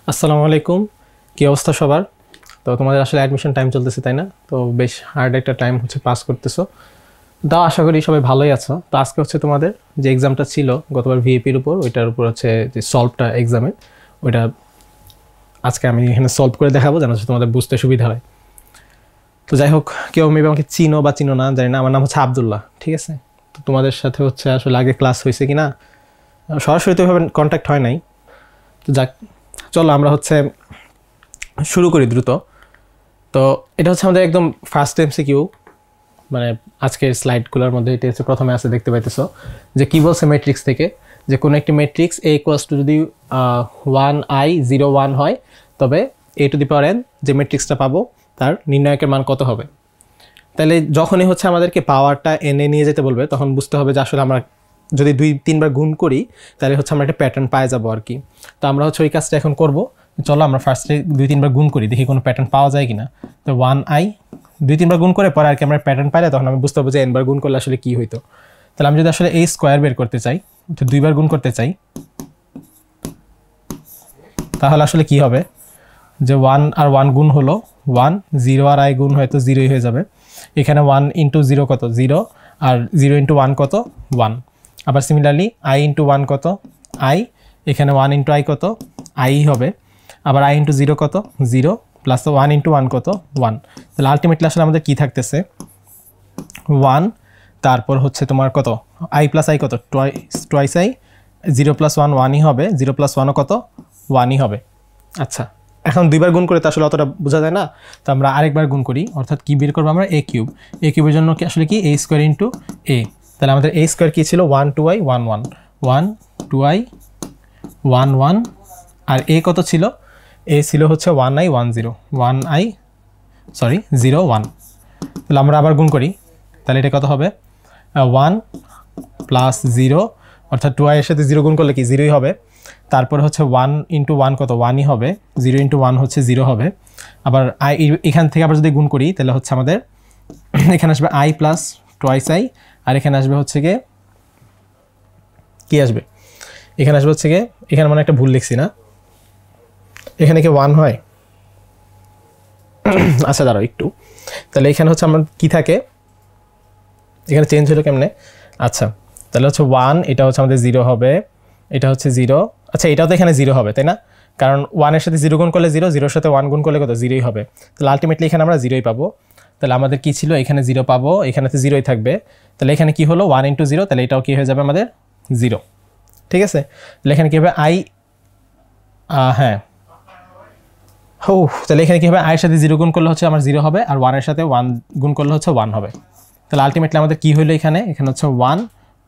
আসসালামু আলাইকুম, কী অবস্থা সবার? তো তোমাদের আসলে অ্যাডমিশন টাইম চলতেছে তাই না? তো বেশ হার্ড একটা টাইম হচ্ছে পাস করতেছো। তাও আশা করি সবাই ভালোই আছো। তো আজকে হচ্ছে তোমাদের যে এক্সামটা ছিল গতবার ভিএপির উপর, ওইটার উপর হচ্ছে যে সলভটা এক্সামের, ওইটা আজকে আমি এখানে সলভ করে দেখাবো যেন হচ্ছে তোমাদের বুঝতে সুবিধা হয়। তো যাই হোক, কেউ মেবি আমাকে চিনো বা চিনো না জানি না, আমার নাম হচ্ছে আবদুল্লাহ, ঠিক আছে? তো তোমাদের সাথে হচ্ছে আসলে আগে ক্লাস হয়েছে কি না সরাসরি তো এভাবে কন্ট্যাক্ট হয় নাই। তো যাক, চলো আমরা হচ্ছে শুরু করি দ্রুত। তো এটা হচ্ছে আমাদের একদম ফার্স্ট এমসিকিউ, মানে আজকের স্লাইডগুলোর মধ্যে এটা হচ্ছে প্রথমে আছে, দেখতে পাইতেছো যে কী বলছে ম্যাট্রিক্স থেকে, যে কোনো একটি ম্যাট্রিক্স এ ইকুয়ালস টু যদি 1i0 1 হয়, তবে a⁴n যে ম্যাট্রিক্সটা পাবো তার নির্ণায়কের মান কত হবে। তাহলে যখনই হচ্ছে আমাদেরকে পাওয়ারটা এনে নিয়ে যেতে বলবে, তখন বুঝতে হবে যে আসলে আমরা যদি 2-3 বার গুণ করি তাহলে হচ্ছে আমরা একটা প্যাটার্ন পাই যাবো আর কি। তো আমরা হচ্ছে ওই কাজটা এখন করব। চলো আমরা ফার্স্টে 2-3 বার গুণ করি, দেখি কোনো প্যাটার্ন পাওয়া যায় কিনা। তো 1i 2-3 বার গুণ করে পরে আর কি আমরা প্যাটার্ন পাইলে তখন আমি বুঝতে পারবো যে n বার গুণ করলে আসলে কী হইতো। তাহলে আমি যদি আসলে এই স্কোয়ার বের করতে চাই, তো 2 বার গুণ করতে চাই, তাহলে আসলে কি হবে যে 1 আর 1 গুণ হলো 1, 0 আর i গুণ হয়তো 0ই হয়ে যাবে। এখানে 1 ইন্টু 0 কত 0, আর 0 ইন্টু 1 কত 1। আবার সিমিলারলি i ইন্টু 1 কত i, এখানে 1 ইন্টু i কত i হবে। আবার i ইন্টু 0 কত 0, প্লাস 1 ইন্টু 1 কত 1। তাহলে আলটিমেটলি আসলে আমাদের কী থাকতেছে 1, তারপর হচ্ছে তোমার কত i প্লাস i কত টোয়াইস i, 0 প্লাস 1 1ই হবে, 0 প্লাস 1ও কত 1ই হবে। আচ্ছা, এখন 2 বার গুণ করে তো আসলে অতটা বোঝা যায় না, তো আমরা আরেকবার গুণ করি, অর্থাৎ কি বের করবো আমরা a³ a³ জন্য কি আসলে কি a স্কোয়ার ইন্টু a। তাহলে আমাদের a স্কোয়ার কী ছিল 1 2i 1 1 1 2i 1 1, আর a কত ছিল a ছিল হচ্ছে 1i 1 0 1i 0 1। তাহলে আমরা আবার গুণ করি, তাহলে এটা কত হবে 1 প্লাস 0, অর্থাৎ 2i এর সাথে 0 গুণ করলে কি 0ই হবে। তারপর হচ্ছে 1 ইন্টু 1 কত 1ই হবে, 0 ইন্টু 1 হচ্ছে 0 হবে। আবার i এখান থেকে আবার যদি গুণ করি তাহলে হচ্ছে আমাদের এখানে আসবে i প্লাস টোয়াইস i, আর এখানে আসবে হচ্ছে গিয়ে কী আসবে, এখানে আসবে হচ্ছে গিয়ে, এখানে মানে একটা ভুল লিখছি না, এখানে কি 1 হয়? আচ্ছা দাঁড়াও একটু, তাহলে এখানে হচ্ছে আমার কী থাকে, এখানে চেঞ্জ হলো কেমনে। আচ্ছা, তাহলে হচ্ছে 1, এটা হচ্ছে আমাদের 0 হবে, এটা হচ্ছে 0। আচ্ছা, এটাও তো এখানে 0 হবে তাই না, কারণ 1 এর সাথে 0 গুণ করলে 0, 0 এর সাথে 1 গুণ করলে কত 0ই হবে। তাহলে আলটিমেটলি এখানে আমরা 0ই পাবো। তাহলে আমাদের কী ছিল, এখানে 0 পাবো, এখানে তো 0ই থাকবে। তাহলে এখানে কি হলো 1 ইন্টু 0, তাহলে এটাও কী হয়ে যাবে আমাদের 0, ঠিক আছে। তাহলে এখানে কী হবে i, হ্যাঁ তাহলে এখানে কী হবে i এর সাথে 0 গুণ করলে হচ্ছে আমার 0 হবে, আর 1 এর সাথে 1 গুণ করলে হচ্ছে 1 হবে। তাহলে আলটিমেটলি আমাদের কী হলো, এখানে হচ্ছে 1,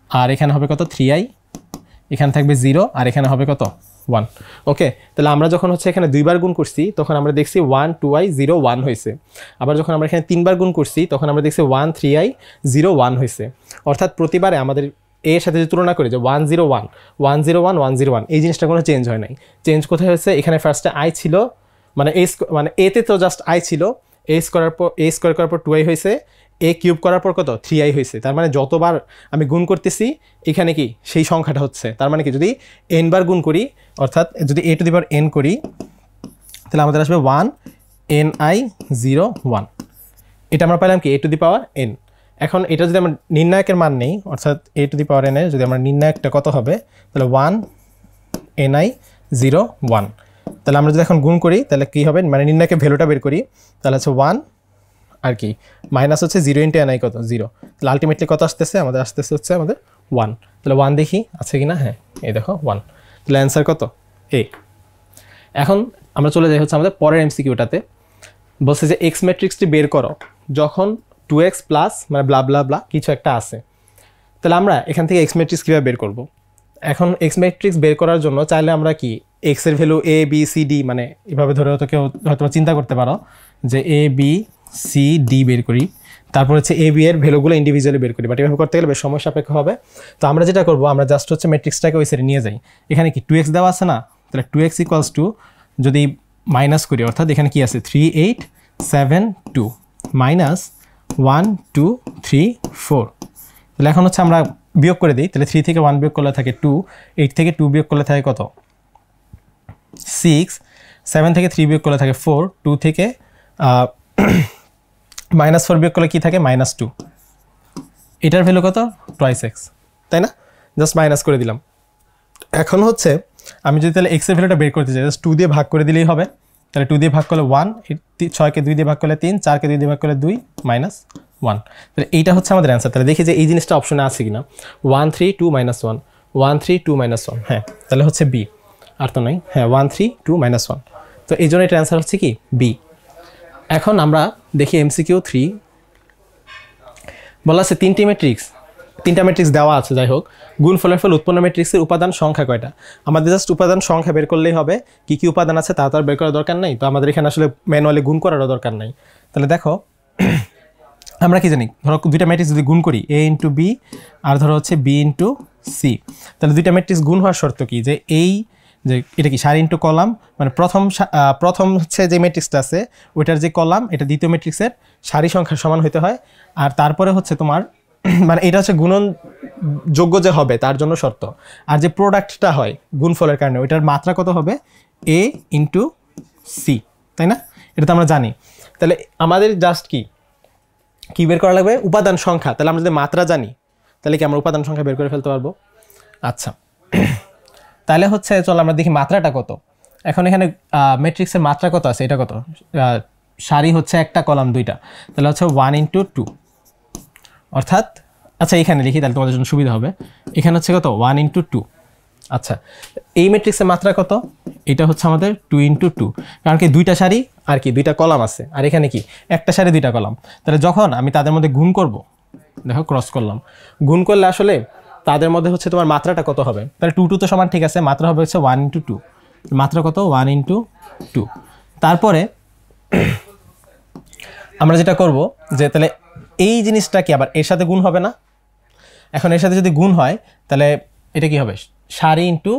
আর এখানে হবে কত 3i, এখানে থাকবে 0, আর এখানে হবে কত 1। ওকে, তাহলে আমরা যখন হচ্ছে এখানে 2 বার গুণ করছি তখন আমরা দেখছি 1 2i 0 1 হয়েছে। আবার যখন আমরা এখানে 3 বার গুণ করছি তখন আমরা দেখছি 1 3i 0 1 হয়েছে। অর্থাৎ প্রতিবারে আমাদের এর সাথে যে তুলনা করে যে 1 0 1 1 0 1 1 0 1, এই জিনিসটা কোনো চেঞ্জ হয় নাই। চেঞ্জ কোথায় হয়েছে, এখানে ফার্স্টে i ছিল, মানে মানে এতে তো জাস্ট i ছিল, a স্কোয়ার করার পর 2i হয়েছে, a³ করার পর কত 3i হয়েছে। তার মানে যতবার আমি গুণ করতেছি এখানে কি সেই সংখ্যাটা হচ্ছে। তার মানে কি যদি n বার গুণ করি, অর্থাৎ যদি a⁴n করি, তাহলে আমাদের আসবে 1 ni 0 1। এটা আমরা পেলাম কি a⁴n। এখন এটা যদি আমরা নির্ণায়কের মান নেই, অর্থাৎ a⁴n এর যদি আমরা নির্ণায়কটা কত হবে, তাহলে 1 ni 0 1। তাহলে আমরা যদি এখন গুণ করি তাহলে কী হবে, মানে নির্ণায়কের ভ্যালুটা বের করি, তাহলে হচ্ছে 1 আর কি মাইনাস হচ্ছে 0 ইন্টু ni কত 0। তাহলে আলটিমেটলি কত আসতেছে, আমাদের আসতেছে হচ্ছে আমাদের 1। তাহলে 1 দেখি আছে কি না, হ্যাঁ এই দেখো 1। তাহলে অ্যান্সার কত a। এখন আমরা চলে যাই হচ্ছে আমাদের পরের এমসিকিউটাতে। বলছে যে এক্স ম্যাট্রিক্সটি বের করো যখন 2x প্লাস মানে ব্লা ব্লা ব্লা কিছু একটা আছে। তাহলে আমরা এখান থেকে এক্স ম্যাট্রিক্স কীভাবে বের করব। এখন এক্স ম্যাট্রিক্স বের করার জন্য চাইলে আমরা কি এক্সের value a b c d, মানে এভাবে ধরে হয়তো কেউ হয়তো চিন্তা করতে পারো যে a b c d বের করি, তারপর হচ্ছে a b এর ভ্যালুগুলো ইন্ডিভিজুয়ালি বের করি, বাট এভাবে করতে গেলে বেশ সময় সাপেক্ষ হবে। তো আমরা যেটা করবো, আমরা জাস্ট হচ্ছে ম্যাট্রিক্সটাকে ওই সাইডে নিয়ে যাই। এখানে কি 2x দেওয়া আছে না, তাহলে 2x ইকুয়ালস টু যদি মাইনাস করি, অর্থাৎ এখানে কি আছে 3 8 7 2 মাইনাস 1 2 3 4। তাহলে এখন হচ্ছে আমরা বিয়োগ করে দিই, তাহলে 3 থেকে 1 বিয়োগ করলে থাকে 2, 8 থেকে 2 বিয়োগ করলে থাকে কত 6, 7 থেকে 3 বিয়োগ করলে থাকে 4, 2 থেকে -4 বিয়োগ করলে কি থাকে -2, এটার ভ্যালু কত 2x, তাই না? জাস্ট মাইনাস করে দিলাম। এখন হচ্ছে আমি যদি তাহলে x এর ভ্যালুটা বের করতে চাই, জাস্ট 2 দিয়ে ভাগ করে দিলেই হবে। তাহলে 2 দিয়ে ভাগ করলে 1, 6কে 2 দিয়ে ভাগ করলে 3, 4কে 2 দিয়ে ভাগ করলে 2 -1। তাহলে এইটা হচ্ছে আমাদের অ্যান্সার। তাহলে দেখি যে এই জিনিসটা অপশনে আছে কিনা। 1 3 2 -1, 1 3 2 -1, হ্যাঁ তাহলে হচ্ছে বি, আর তো নাই, হ্যাঁ 1 3 2 -1। তো এই জন্য এটার অ্যান্সার হচ্ছে কি বি। এখন আমরা দেখি MCQ 3 বলা আছে 3টা ম্যাট্রিক্স দেওয়া আছে। যাই হোক, গুণফলের ফল উৎপন্ন ম্যাট্রিক্সের উপাদান সংখ্যা কয়টা? আমাদের জাস্ট উপাদান সংখ্যা বের করলেই হবে, কি কি উপাদান আছে তা তো আর বের করার দরকার নাই। তো আমাদের এখানে আসলে ম্যানুয়ালি গুণ করারও দরকার নাই। তাহলে দেখো আমরা কি জানি, ধরো দুইটা ম্যাট্রিক্স যদি গুণ করি A × B আর ধরো হচ্ছে B × C, তাহলে দুইটা ম্যাট্রিক্স গুণ হওয়ার শর্ত কি, যে যে এটা কি সারি ইন্টু কলাম, মানে প্রথম হচ্ছে যে ম্যাট্রিক্সটা আছে ওইটার যে কলাম এটা দ্বিতীয় ম্যাট্রিক্সের সারি সংখ্যার সমান হইতে হয়। আর তারপরে হচ্ছে তোমার মানে এটা হচ্ছে গুণন যোগ্য যে হবে তার জন্য শর্ত। আর যে প্রোডাক্টটা হয় গুণফলের কারণে ওইটার মাত্রা কত হবে A × C, তাই না? এটা তো আমরা জানি। তাহলে আমাদের জাস্ট কি বের করা লাগবে, উপাদান সংখ্যা। তাহলে আমরা যদি মাত্রা জানি তাহলে কি আমরা উপাদান সংখ্যা বের করে ফেলতে পারবো। আচ্ছা, তাহলে হচ্ছে চলো আমরা দেখি মাত্রাটা কত। এখন এখানে ম্যাট্রিক্সের মাত্রা কত আছে, এটা কত, সারি হচ্ছে একটা কলাম দুইটা, তাহলে হচ্ছে 1 × 2, অর্থাৎ আচ্ছা এখানে লিখি তাহলে তোমাদের জন্য সুবিধা হবে। এখানে হচ্ছে কত 1 × 2। আচ্ছা, এই ম্যাট্রিক্সের মাত্রা কত, এটা হচ্ছে আমাদের 2 × 2, কারণ কি দুইটা সারি আর কি দুইটা কলাম আছে, আর এখানে কি একটা সারি দুইটা কলাম। তাহলে যখন আমি তাদের মধ্যে গুণ করব, দেখো ক্রস করলাম, গুণ করলে আসলে তাদের মধ্যে হচ্ছে তোমার মাত্রাটা কত হবে। তাহলে 2 2 তো সমান, ঠিক আছে, মাত্রা হবে হচ্ছে 1 × 2, মাত্রা কত 1 × 2। তারপরে আমরা যেটা করব যে তাহলে এই জিনিসটা কি আবার এর সাথে গুণ হবে না। এখন এর সাথে যদি গুণ হয় তাহলে এটা কি হবে, সারি ইন্টু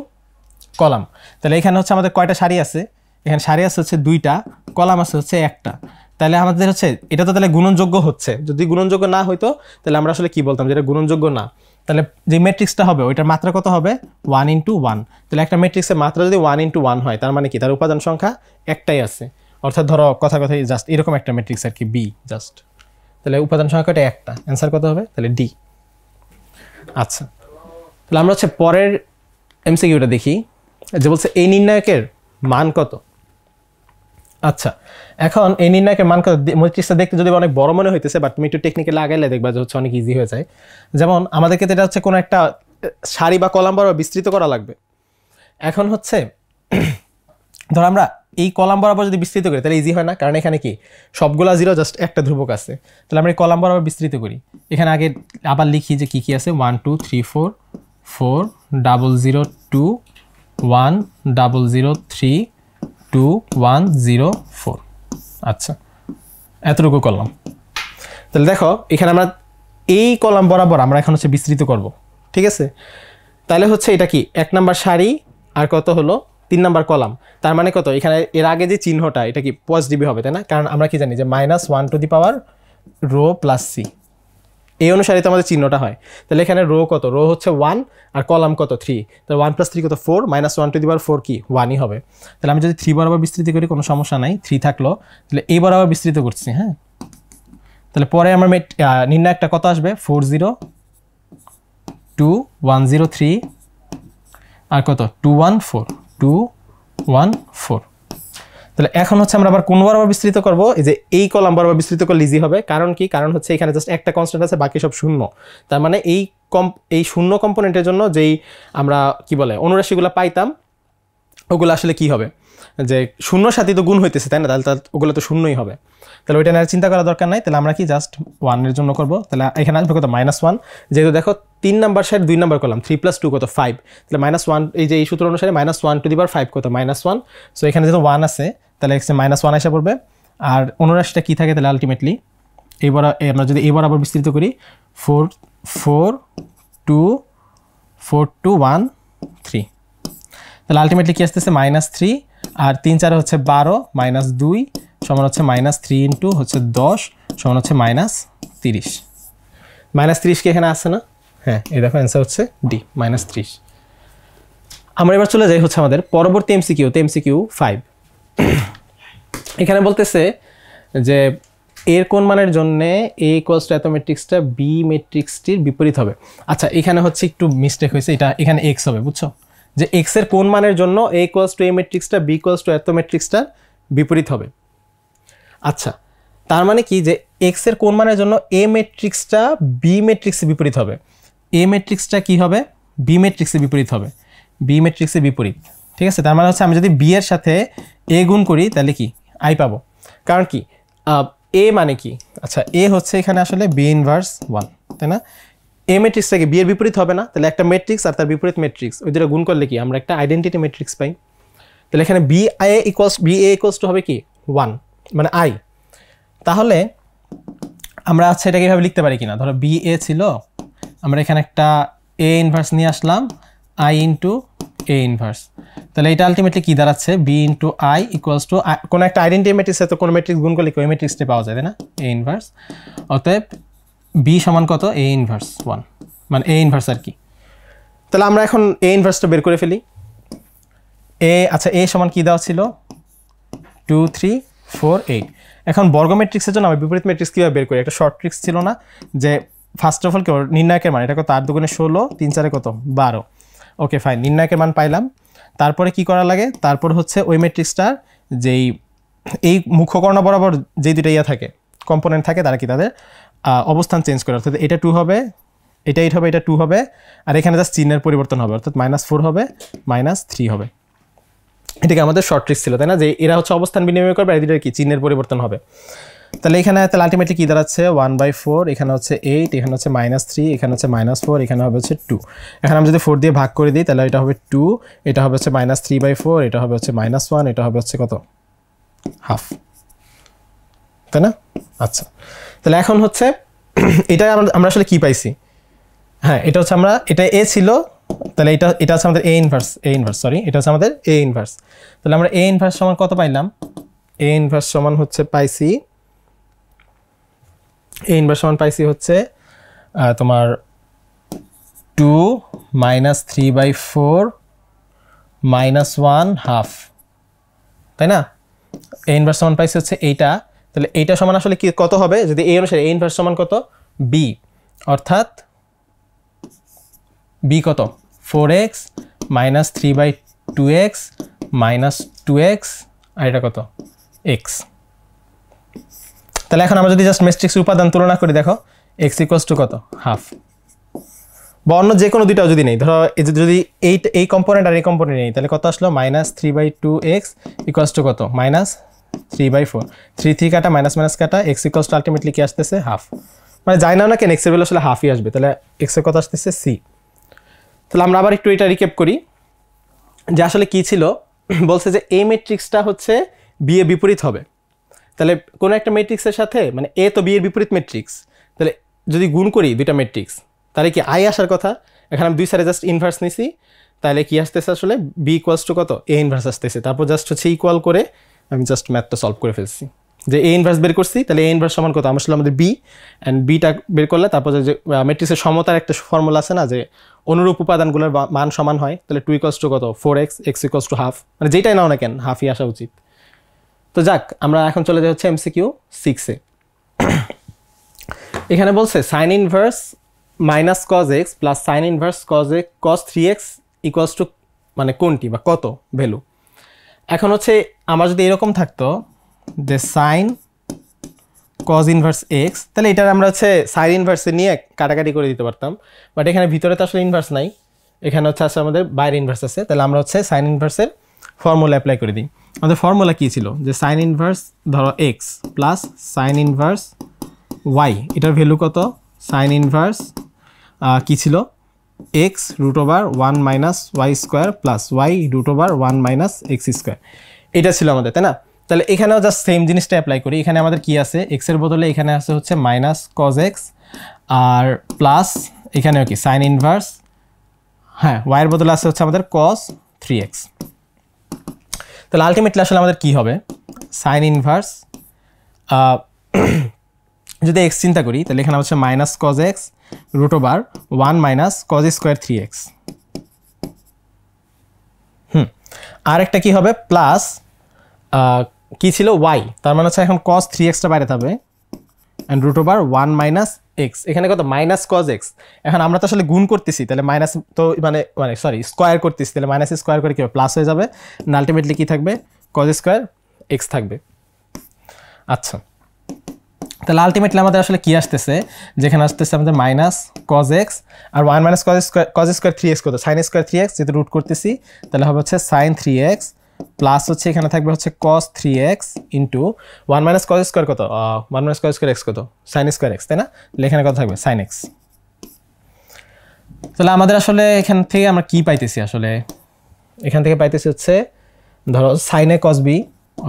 কলাম। তাহলে এখানে হচ্ছে আমাদের কয়টা সারি আছে, এখানে সারি আছে হচ্ছে 2টা, কলাম আছে হচ্ছে 1টা। তাহলে আমাদের হচ্ছে এটা তো তাহলে গুণনযোগ্য হচ্ছে। যদি গুণনযোগ্য না হইতো তাহলে আমরা আসলে কি বলতাম, যেটা গুণনযোগ্য না। তাহলে যে ম্যাট্রিক্সটা হবে ওইটার মাত্রা কত হবে 1 × 1। তাহলে একটা ম্যাট্রিক্সের মাত্রা যদি 1 × 1 হয় তার মানে কি তার উপাদান সংখ্যা একটাই আছে। অর্থাৎ ধরো কথাই জাস্ট এরকম একটা ম্যাট্রিক্স আর কি বি জাস্ট, তাহলে উপাদান সংখ্যাটা একটা, অ্যান্সার কত হবে তাহলে ডি। আচ্ছা, তাহলে আমরা হচ্ছে পরের MCQটা দেখি, যে বলছে এই নির্ণায়কের মান কত। আচ্ছা, এখন এই নির্ণায়কের মান কত, ম্যাট্রিক্সটা দেখতে যদি অনেক বড় মনে হইতেছে, বাট তুমি একটু টেকনিক্যালি আগাইলে দেখবা যে হচ্ছে অনেক ইজি হয়ে যায়। যেমন আমাদেরকে এটা হচ্ছে কোনো একটা সারি বা কলাম বরাবর বিস্তৃত করা লাগবে। এখন হচ্ছে ধর আমরা এই কলাম বরাবর যদি বিস্তৃত করি তাহলে ইজি হয় না, কারণ এখানে কি সবগুলা 0, জাস্ট একটা ধ্রুবক আছে। তাহলে আমরা এই কলাম বরাবর বিস্তৃত করি, এখানে আগে আবার লিখি যে কি আছে 1 2 3 4 4 0 0 2 1 0 0 3 2 1 0 4। আচ্ছা, এতটুকু করলাম। তাহলে দেখো এখানে আমরা এই কলাম বরাবর আমরা এখন হচ্ছে বিস্তৃত করব, ঠিক আছে। তাহলে হচ্ছে এটা কি 1 নাম্বার সারি আর কত হলো 3 নাম্বার কলাম। তার মানে কত, এখানে এর আগে যে চিহ্নটা এটা কি পজিটিভ হবে, তাই না? কারণ আমরা কি জানি যে -1 to the power rho plus c, এই অনুসারে তো আমাদের চিহ্নটা হয়। তাহলে এখানে রো কত, রো হচ্ছে 1 আর কলাম কত 3, তাহলে 1 + 3 কত 4, -1 টু দি পাওয়ার 4 কি 1ই হবে। তাহলে আমি যদি 3 বরাবর বিস্তৃত করি কোনো সমস্যা নাই, 3 থাকলো। তাহলে এই বরাবর বিস্তৃত করছি, হ্যাঁ। তাহলে পরে আমার নির্ণায়কটা কত আসবে 4 0 2 1 0 3 আর কত 2 1 4 2 1 4। তাহলে এখন হচ্ছে আমরা আবার কোন বরাবর বিস্তৃত করব, এই যে এই কলাম বরাবর বিস্তৃত করলে ইজি হবে। কারণ কি, কারণ হচ্ছে এখানে জাস্ট একটা কনস্ট্যান্ট আছে, বাকি সব শূন্য। তার মানে এই শূন্য কম্পোনেন্টের জন্য যেই আমরা কি বলে অনুরাশিগুলো পাইতাম ওগুলো আসলে কি হবে, যে শূন্যর সাথে তো গুণ হইতেছে, তাই না? তাহলে ওগুলো তো শূন্যই হবে। তাহলে ওইটা নিয়ে চিন্তা করার দরকার নাই। তাহলে আমরা কি জাস্ট 1 এর জন্য করব। তাহলে এখানে আসবে কত -1, যেহেতু দেখো 3 নাম্বার সাইড 2 নাম্বার কলাম, 3 + 2 কত 5। তাহলে -1, এই যে এই সূত্র অনুসারে -1 টু দি পাওয়ার 5 কত -1। সো এখানে যেহেতু 1 আছে তাহলে -1 এসে পড়বে। আর অনুরাশিটা কি থাকে তাহলে আলটিমেটলি আমরা যদি এই বরাবর বিস্তৃত করি 4 4 2 4 2 1 3, তাহলে আলটিমেটলি কি আসতেছে -3 আর 3 4 হচ্ছে 12 -2 সমান হচ্ছে -3 × হচ্ছে 10 সমান হচ্ছে -30। -30 কি এখানে আসছে না? হ্যাঁ, এই দেখো অ্যান্সার হচ্ছে ডি -30। আমরা এবার চলে যাই হচ্ছে আমাদের পরবর্তী MCQ তে, MCQ 5। এখানে বলতেছে যে এর কোন মানের জন্য এ ইকুয়ালস টু এত ম্যাট্রিক্সটা বি ম্যাট্রিক্সটির বিপরীত হবে। আচ্ছা এখানে হচ্ছে একটু মিস্টেক হয়েছে, এটা এখানে এক্স হবে, বুঝছো, যে এক্স এর কোন মানের জন্য এ ইকুয়ালস টু এ ম্যাট্রিক্সটা বি ইকুয়ালস টু এত ম্যাট্রিক্সটার বিপরীত হবে। আচ্ছা তার মানে কি যে এক্স এর কোন মানের জন্য এ ম্যাট্রিক্সটা বি ম্যাট্রিক্সের বিপরীত হবে, এ ম্যাট্রিক্সটা কি হবে বি ম্যাট্রিক্সের বিপরীত হবে, বি ম্যাট্রিক্সের বিপরীত। ঠিক আছে, তার মানে হচ্ছে আমি যদি বি এর সাথে এ গুণ করি তাহলে কি আই পাবো, কারণ কি এ মানে কি, আচ্ছা এ হচ্ছে এখানে আসলে বি ইনভার্স 1, তাই না, এ ম্যাট্রিক্সটাকে বি এর বিপরীত হবে না, তাহলে একটা ম্যাট্রিক্স আর তার বিপরীত ম্যাট্রিক্স ওই দুটো গুণ করলে কি আমরা একটা আইডেন্টিটি ম্যাট্রিক্স পাই। তাহলে এখানে বি এ ইকুয়ালস টু হবে কি 1 মানে আই। তাহলে আমরা আচ্ছা এটাকে এভাবে লিখতে পারি কিনা, ধরো বি এ ছিল, আমরা এখানে একটা এ ইনভার্স নিয়ে আসলাম আই ইন্টু এ ইনভার্স, তাহলে এটা আলটিমেটলি কি দাঁড়াচ্ছে B into I equals to কোনো একটা আইডেন্টিটি ম্যাট্রিক্স, তো কোনো ম্যাট্রিক্স গুণ করলে ওই ম্যাট্রিক্সটা পাওয়া যায়, তাই না, এ ইনভার্স। অতএব বি সমান কত এ ইনভার্স 1 মানে এ ইনভার্স আর কি। তাহলে আমরা এখন এ ইনভার্সটা বের করে ফেলি। এ আচ্ছা এ সমান কি দেওয়া ছিল 2 3 4 8। এখন বর্গ ম্যাট্রিক্সের জন্য আমি বিপরীত ম্যাট্রিক্স কীভাবে বের করি, একটা শর্ট ট্রিক্স ছিল না যে ফার্স্ট অফ অল কেউ নির্ণায়কের মান, এটা কত 8 দুগুণে 16 3 4 কত 12। ওকে ফাইন, নির্ণায়কের মান পাইলাম। তারপরে কি করা লাগে, তারপর হচ্ছে ওই ম্যাট্রিক্সটার যেই এই মুখ্যকর্ণ বরাবর যে দুটো ইয়া থাকে কম্পোনেন্ট থাকে তারা কি তাদের অবস্থান চেঞ্জ করে, অর্থাৎ এটা 2 হবে, এটা 8 হবে, এটা 2 হবে, আর এখানে জাস্ট চিহ্নের পরিবর্তন হবে, অর্থাৎ -4 হবে -3 হবে। এটাকে আমাদের শর্ট ট্রিক্স ছিল, তাই না, যে এরা হচ্ছে অবস্থান বিনিময় করবে আর এদের কি চিহ্নের পরিবর্তন হবে। তাহলে এখানে তাহলে আলটিমেটলি কী দাঁড়াচ্ছে 1/4, এখানে হচ্ছে 8, এখানে হচ্ছে -3, এখানে হচ্ছে -4, এখানে হবে হচ্ছে 2। এখন আমি যদি 4 দিয়ে ভাগ করে দিই তাহলে এটা হবে 2, এটা হবে হচ্ছে -3/4, এটা হবে হচ্ছে -1, এটা হবে হচ্ছে কত হাফ, তাই না। আচ্ছা তাহলে এখন হচ্ছে এটা আমরা আসলে কি পাইছি, হ্যাঁ এটা হচ্ছে আমরা এটা এ ছিল, তাহলে এটা হচ্ছে আমাদের এ ইনভার্স সরি এটা হচ্ছে আমাদের এ ইনভার্স। তাহলে আমরা এ ইনভার্স সমান কত পাইলাম, এ ইনভার্স সমান হচ্ছে পাইছি, এ ইনভার্স সমান পাইছি হচ্ছে তোমার 2 -3/4 -1 হাফ, তাই না। এ ইনভার্স সমান পাইছি হচ্ছে এইটা, তাহলে এইটা সমান আসলে কি কত হবে যদি এই অনুসারে এ ইনভার্স সমান কত বি, অর্থাৎ বি কত 4x -3/2x -2x আর এটা কত x। তাহলে এখন আমরা যদি জাস্ট ম্যাট্রিক্সের উপাদান তুলনা করি, দেখো x ইকুয়ালস টু কত হাফ, বা অন্য যে কোনো দুইটাও যদি নেই, ধরো যদি এই কম্পোনেন্ট আর এই কম্পোনেন্ট নেই তাহলে কত আসলো -3/2x ইকুয়ালস টু কত -3/4, 3 3 কাটা মাইনাস কাটা x ইকুয়ালস টু আলটিমেটলি কি আসতেছে হাফ, মানে যাই না কেন x এর ভ্যালু আসলে হাফই আসবে, তাহলে x এর কত আসতেছে c। তাহলে আমরা আবার একটু এটা রিক্যাপ করি যে আসলে কি ছিল, বলছে যে এই ম্যাট্রিক্সটা হচ্ছে বি এর বিপরীত হবে। তাহলে কোনো একটা ম্যাট্রিক্সের সাথে মানে এ তো বি এর বিপরীত ম্যাট্রিক্স, তাহলে যদি গুণ করি দুইটা ম্যাট্রিক্স তাহলে কি আই আসার কথা, এখানে আমি দুই সাইডে জাস্ট ইনভার্স নিছি, তাহলে কি আসতেছে আসলে বি ইকুয়ালস টু কত এ ইনভার্স আসতেছে, তারপর জাস্ট হচ্ছে ইকুয়াল করে আমি জাস্ট ম্যাথটা সলভ করে ফেলছি, যে এ ইনভার্স বের করছি, তাহলে এ ইনভার্স সমান কত আসলে আমাদের বি, অ্যান্ড বিটা বের করলে তারপর যে ম্যাট্রিক্সের সমতার একটা ফর্মুলা আছে না যে অনুরূপ উপাদানগুলোর মান সমান হয়, তাহলে 2 ইকুয়ালস টু কত 4x, x equals to half, মানে যেটাই নাও না কেন হাফই আসা উচিত। তো যাক আমরা এখন চলে যাই হচ্ছে MCQ 6-এ। এখানে বলছে sign inverse -cos x plus sign inverse cos 3x equals to মানে কোনটি বা কত ভ্যালু। এখন হচ্ছে আমার যদি এরকম থাকতো যে সাইন cos ইনভার্স x, তাহলে এটা আমরা হচ্ছে সাইন ইনভার্সে নিয়ে কাটাকাটি করে দিতে পারতাম, বাট এখানে ভিতরে তো আসলে ইনভার্স নাই, এখানে হচ্ছে আসলে আমাদের বাইরে ইনভার্স আছে, তাহলে আমরা হচ্ছে সাইন ইনভার্সের ফর্মুলা অ্যাপ্লাই করে দিই। আমাদের ফর্মুলা কী ছিল যে সাইন ইনভার্স ধরো x plus sign inverse y, এটার ভ্যালু কত সাইন ইনভার্স কী ছিল x √1 - y² plus y √1 - x², এটা ছিল আমাদের, তাই না। তাহলে এখানেও জাস্ট সেম জিনিসটা অ্যাপ্লাই করি, এখানে আমাদের কি আছে x এর বদলে এখানে আছে হচ্ছে -cos x আর প্লাস এখানেও কি সাইন ইনভার্স, হ্যাঁ y এর বদলে আছে হচ্ছে আমাদের cos 3x। তাহলে আলটিমেটলি আসলে আমাদের কি হবে সাইন ইনভার্স যদি x চিন্তা করি তাহলে এখানে হচ্ছে -cos x √1 - cos² 3x, আর একটা কি হবে প্লাস কি ছিল ওয়াই, তার মানে হচ্ছে এখন cos 3x বাইরে থাকবে and root over 1 minus x, এখানে কত মাইনাস কজ এক্স। এখন আমরা তো আসলে গুণ করতেছি, তাহলে মাইনাস তো মানে সরি স্কোয়ার করতেছি, তাহলে মাইনাস স্কোয়ার করে কি হবে প্লাস হয়ে যাবে, আলটিমেটলি কি থাকবে কজ স্কোয়ার এক্স থাকবে। আচ্ছা, তাহলে আলটিমেটলি আমাদের আসলে কি আসতেছে, যেখানে আসতেছে আমাদের মাইনাস কজ এক্স আর 1 মাইনাস কজ স্কোয়ার 3x কত সাইন স্কোয়ার 3x, যেহেতু রুট করতেছি তাহলে হবে হচ্ছে সাইন 3x প্লাস হচ্ছে এখানে থাকবে হচ্ছে cos 3x into 1 minus cos square কত 1 মাইনাস কজ স্কোয়ার এক্স কত সাইন স্কোয়ার এক্স, তাই না? তাহলে এখানে কত থাকবে সাইন এক্স। তাহলে আমাদের আসলে এখান থেকে আমরা কি পাইতেছি, আসলে এখান থেকে পাইতেছি হচ্ছে ধরো সাইন এ কস বি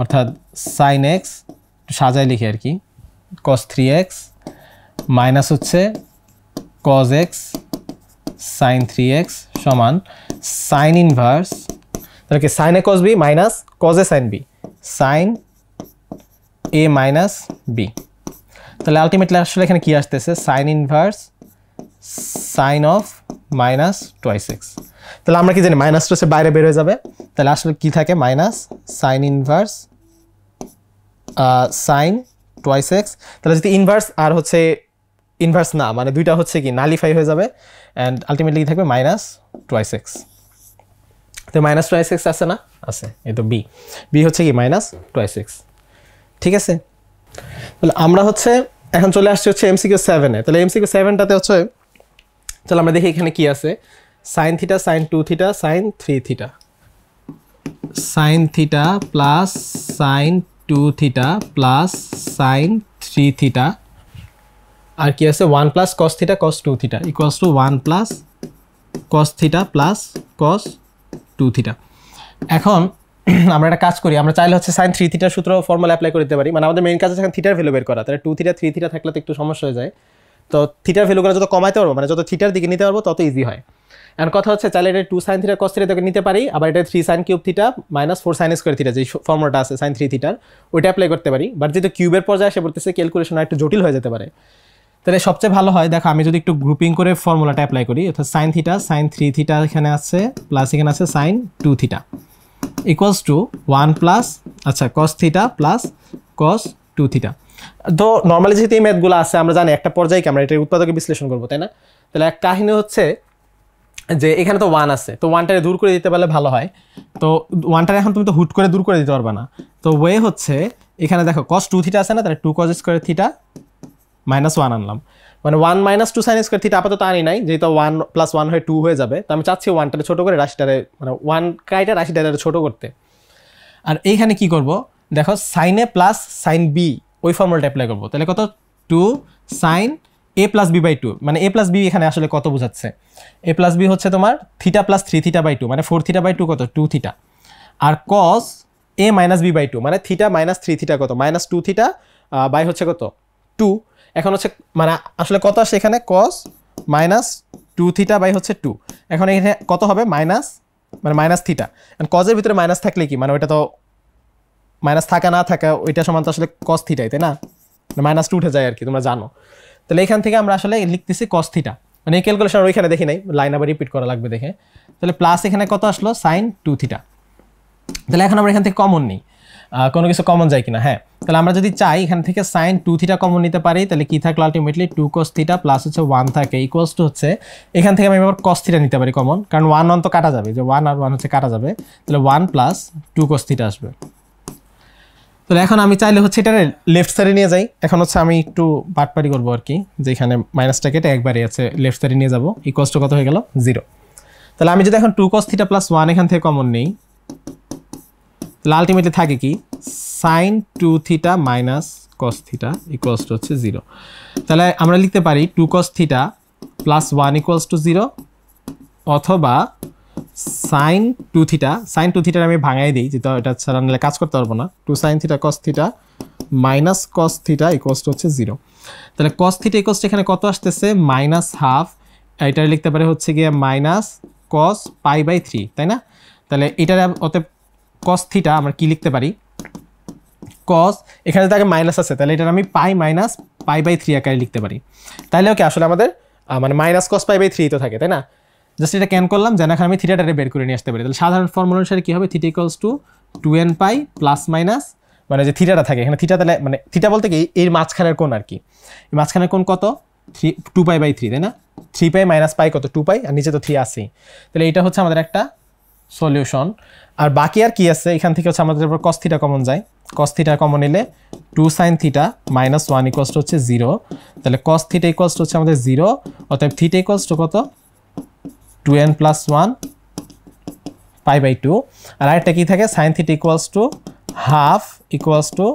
অর্থাৎ সাইন এক্স সাজায় লিখি আর কি cos 3x মাইনাস হচ্ছে cos x সাইন 3x সমান সাইন ইনভার্স, তাহলে কি sine a cos b minus cos a sine b sine a minus b। তাহলে আলটিমেটলি আসলে এখানে কি আসতেছে sine inverse sine of minus twice x. তাহলে আমরা কি জানি মাইনাস টু সে বাইরে বের হয়ে যাবে, তাহলে আসলে কি থাকে minus sine inverse sign twice x. তাহলে যদি ইনভার্স আর হচ্ছে ইনভার্স না মানে দুইটা হচ্ছে কি নালিফাই হয়ে যাবে অ্যান্ড আলটিমেটলি কি থাকবে মাইনাস টোয়াইস এক্স। তো মাইনাস টোয়াইস এক্স আছে না, আছে, এই তো বি, বি হচ্ছে কি মাইনাস টোয়াইস এক্স। ঠিক আছে, তাহলে আমরা হচ্ছে এখন চলে আসছে হচ্ছে এমসিকিউ 7-এ। তাহলে এমসিকিউ 7টাতে হচ্ছে চলো আমরা দেখি এখানে কি আছে, sine theta sine 2 theta sine 3 theta, sine theta plus sine 2 theta plus sine 3 theta, আর কি আছে 1 plus cos theta cos 2 theta equals to 1 plus cos theta plus cos 2 theta. এখন আমরা একটা কাজ করি, আমরা চাইলে হচ্ছে সাইন 3 থিটার সূত্র ফর্মুলা অ্যাপ্লাই করে দিতে পারি, মানে আমাদের মেইন কাজ হচ্ছে থিটার ভ্যালু বের করা, তাহলে 2 থিটা 3 থিটা থাকলে তো একটু সমস্যা হয়ে যায়, তো থিটার ভ্যালুগুলো যত কমাইতে পারবো মানে যত থিটার দিকে নিতে পারবো তত ইজি হয়। এখন কথা হচ্ছে চাইলে এটা 2 সাইন থিটা কস থিটা থেকে নিতে পারি, আবার এটা 3 sine cube theta minus 4 sine square theta যে ফর্মুলাটা আছে সাইন 3 থিটার ওইটা অ্যাপ্লাই করতে পারি, বাট যেহেতু কিউবের পর্যায়ে এসে পড়তেছে ক্যালকুলেশন একটু জটিল হয়ে যেতে পারে। তাহলে সবচেয়ে ভালো হয় দেখো আমি যদি একটু গ্রুপিং করে ফর্মুলাটা অ্যাপ্লাই করি, অর্থাৎ সাইন থিটা সাইন 3 থিটা এখানে আছে প্লাস এখানে আছে sine 2 theta equals to 1 plus আচ্ছা cos theta plus cos 2 theta. তো নর্মালি যেহেতু এই ম্যাথগুলো আছে আমরা জানি একটা পর্যায়ে কি আমরা এটার উৎপাদকে বিশ্লেষণ করবো, তাই না? তাহলে এক কাহিনী হচ্ছে যে এখানে তো 1 আছে, তো 1টারে দূর করে দিতে পারলে ভালো হয়, তো 1টারে এখন তুমি তো হুট করে দূর করে দিতে পারবে না, তো ওয়ে হচ্ছে এখানে দেখো cos 2 থিটা আছে না, তাহলে 2 cos স্কোয়ার থিটা মাইনাস 1 আনলাম, মানে 1 মাইনাস 2 সাইন স্কোয়ার থিটা আপাতত আনি নাই, যেহেতু 1 প্লাস 1 হয়ে 2 হয়ে যাবে, তো আমি চাচ্ছি 1টারে ছোটো করে রাশিটারে মানে 1 কাইটা রাশিটারে ছোটো করতে। আর এইখানে কি করব দেখো sine a plus sine b ওই ফর্মুলাটা অ্যাপ্লাই করবো, তাহলে কত 2 sine a plus b by 2, মানে এ প্লাস বি এখানে আসলে কত বোঝাচ্ছে, এ প্লাস বি হচ্ছে তোমার থিটা প্লাস 3 থিটা বাই 2 মানে 4 থিটা বাই 2 কত 2 থিটা, আর cos a minus b by 2 মানে থিটা মাইনাস 3 থিটা কত মাইনাস 2 থিটা বাই হচ্ছে কত 2। এখন হচ্ছে মানে আসলে কত আসে এখানে কস মাইনাস 2 থিটা বাই হচ্ছে 2, এখন এখানে কত হবে মাইনাস মানে মাইনাস থিটা, কজের ভিতরে মাইনাস থাকলে কি মানে ওইটা তো মাইনাস থাকা না থাকা ওইটা সমান তো আসলে কস থিটাই, তাই না? মাইনাস 2 উঠে যায় আর কি তোমরা জানো। তাহলে এখান থেকে আমরা আসলে লিখতেছি কস থিটা, মানে এই ক্যালকুলেশন ওইখানে দেখি নাই, লাইন আবার রিপিট করা লাগবে দেখে। তাহলে প্লাস এখানে কত আসলো সাইন 2 থিটা। তাহলে এখন আমরা এখান থেকে কমন নিই, কোনো কিছু কমন যায় কিনা, হ্যাঁ। তাহলে আমরা যদি চাই এখান থেকে সাইন 2 থিটা কমন নিতে পারি, তাহলে কি থাকলো আলটিমেটলি 2 cos থিটা প্লাস হচ্ছে 1 থাকে ইকুয়ালস টু হচ্ছে এখান থেকে আমি আবার cos থিটা নিতে পারি কমন, কারণ 1 তো কাটা যাবে, যে 1 আর 1 হচ্ছে কাটা যাবে, তাহলে 1 প্লাস 2 cos থিটা আসবে। তাহলে এখন আমি চাইলে হচ্ছে এটা লেফট সাইডে নিয়ে যাই, এখন হচ্ছে আমি একটু বাটপারি করবো আর কি, যে এখানে মাইনাসটা কেটে একবারে আছে লেফট সাইডে নিয়ে যাবো, ইকুয়ালস টু কত হয়ে গেল 0। তাহলে আমি যদি এখন 2 cos থিটা প্লাস 1 এখান থেকে কমন নেই, তাহলে আলটিমেটলি থাকে কি sine 2 theta minus cos theta equals to হচ্ছে 0। তাহলে আমরা লিখতে পারি 2 cos theta plus 1 equals to 0, অথবা সাইন 2 থিটা, সাইন 2 থিটার আমি ভাঙাই দিই যেটা এটা ছাড়া নিলে কাজ করতে পারবো না, 2 sine theta cos theta minus cos theta equals to হচ্ছে 0। তাহলে কস থিটা ইকুয়ালস এখানে কত আসতেছে মাইনাস হাফ, এটা লিখতে পারে হচ্ছে গিয়ে মাইনাস কস পাই বাই 3, তাই না? তাহলে এটার অতএব কস থিটা আমরা কি লিখতে পারি, কস এখানে তাকে মাইনাস আছে, তাহলে এটার আমি পাই মাইনাস পাই বাই 3 আকারে লিখতে পারি। তাহলে ওকে আসলে আমাদের মানে মাইনাস কস পাই বাই 3 তো থাকে, তাই না? জাস্ট এটা ক্যান করলাম যেন এখন আমি থিটাটারে বের করে নিয়ে আসতে পারি। তাহলে সাধারণ ফর্মুলা অনুসারে কী হবে, থিটা ইকুয়ালস টু 2n পাই প্লাস মাইনাস মানে যে থিটাটা থাকে এখানে থিটা তাহলে মানে থিটা বলতে কি এর মাঝখানের কোণ আর কি, এই মাঝখানের কোণ কত 2π/3 তাই না, 3π মাইনাস পাই কত 2π আর নিচে তো 3 আসেই, তাহলে এটা হচ্ছে আমাদের একটা সলিউশন। আর বাকি আর কি আছে এখান থেকে হচ্ছে আমাদের cos থিটা কমন যায়, cos থিটা কমন নিলে 2 sin theta minus 1 equals to হচ্ছে 0, তাহলে cos থিটা ইকুয়ালস টু হচ্ছে আমাদের 0, অতএব থিটা ইকুয়ালস টু কত 2n + 1 π/2, আর আরেকটা কি থাকে sin theta equals to half equals to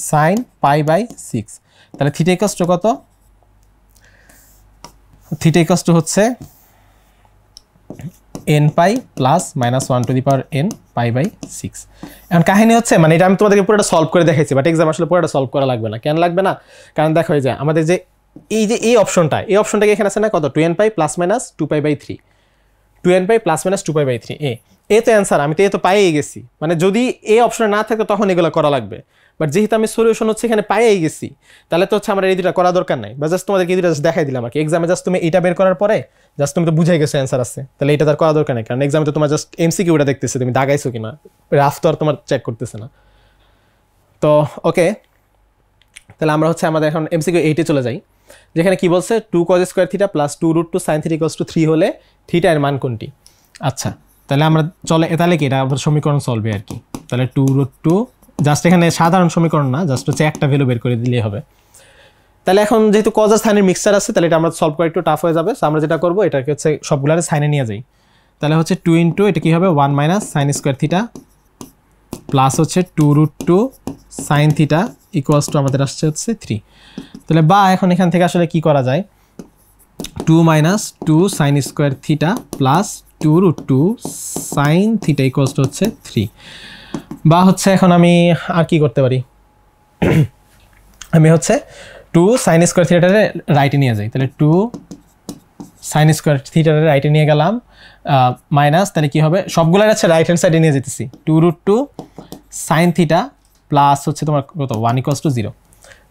sin π/6, তাহলে থিটা ইকুয়ালস টু কত, থিটা ইকুয়ালস টু হচ্ছে nπ plus -1 to the power n π/6। এখন কাহিনী হচ্ছে মানে এটা আমি তোমাদেরকে পুরোটা সলভ করে দেখাইছি, বাট এক্সাম আসলে পুরোটা সলভ করা লাগবে না। কেন লাগবে না, কারণ দেখো এই যে আমাদের যে এই অপশনটাকে এখানে আছে না কত 2nπ ± 2π/3, 2nπ ± 2π/3 এ তো অ্যান্সার, আমি তো এ তো পাইয়েই গেছি, মানে যদি এই অপশনে না থাকতো তখন এগুলো করা লাগবে, বাট যেহেতু আমি সলিউশন হচ্ছে এখানে পাইয়েই গেছি তাহলে তো হচ্ছে আমার এই দুটা করা দরকার নাই, বা জাস্ট তোমাদেরকে এই দুটা দেখাই দিলাম আর কি। এক্সামে জাস্ট তুমি এটা বের করার পরে জাস্ট তুমি তো বুঝাই গেছো অ্যান্সার আছে, তাহলে এটা তার করা দরকার নেই, কারণ এক্সামে তো তোমার জাস্ট এমসিকিউটা দেখতেছে তুমি দাগাইছো কিনা, রাফ তো আর তোমার চেক করতেছে না। তো ওকে, তাহলে আমরা হচ্ছে আমাদের এখন এমসিকিউ 8-এ চলে যাই, যেখানে কি বলছে 2 cos square theta plus 2√2 sin theta equals two 3 হলে থিটা এর মান কোনটি। আচ্ছা তাহলে আমরা তাহলে কি এটা আবার সমীকরণ সলভে আর কি, তাহলে 2√2 জাস্ট এখানে সাধারণ সমীকরণ না, জাস্ট হচ্ছে একটা ভ্যালু বের করে দিলেই হবে। তাহলে এখন যেহেতু কজ আর সাইনের মিক্সচার আছে তাহলে এটা আমরা সলভ করা একটু টাফ হয়ে যাবে, সো আমরা যেটা করবো এটাকে হচ্ছে সবগুলারে সাইনে নিয়ে যাই, তাহলে হচ্ছে 2 ইন্টু এটা কি হবে 1 minus sine square theta plus হচ্ছে 2√2 সাইন থিটা ইকুয়ালস টু আমাদের আসছে হচ্ছে 3, তাহলে বা এখন এখান থেকে আসলে কি করা যায় 2 minus 2 sine square theta plus 2√2 sine theta equals to হচ্ছে 3, বা হচ্ছে এখন আমি আর কি করতে পারি আমি হচ্ছে 2 সাইন স্কোয়ার থিটারে রাইটে নিয়ে যাই, তাহলে 2 সাইন স্কোয়ার থিটারে রাইটে নিয়ে গেলাম মাইনাস, তাহলে কি হবে সবগুলোর আছে রাইট হ্যান্ড সাইডে নিয়ে যেতেছি 2√2 সাইন থিটা প্লাস হচ্ছে তোমার কত 1 ইকুয়ালস টু 0,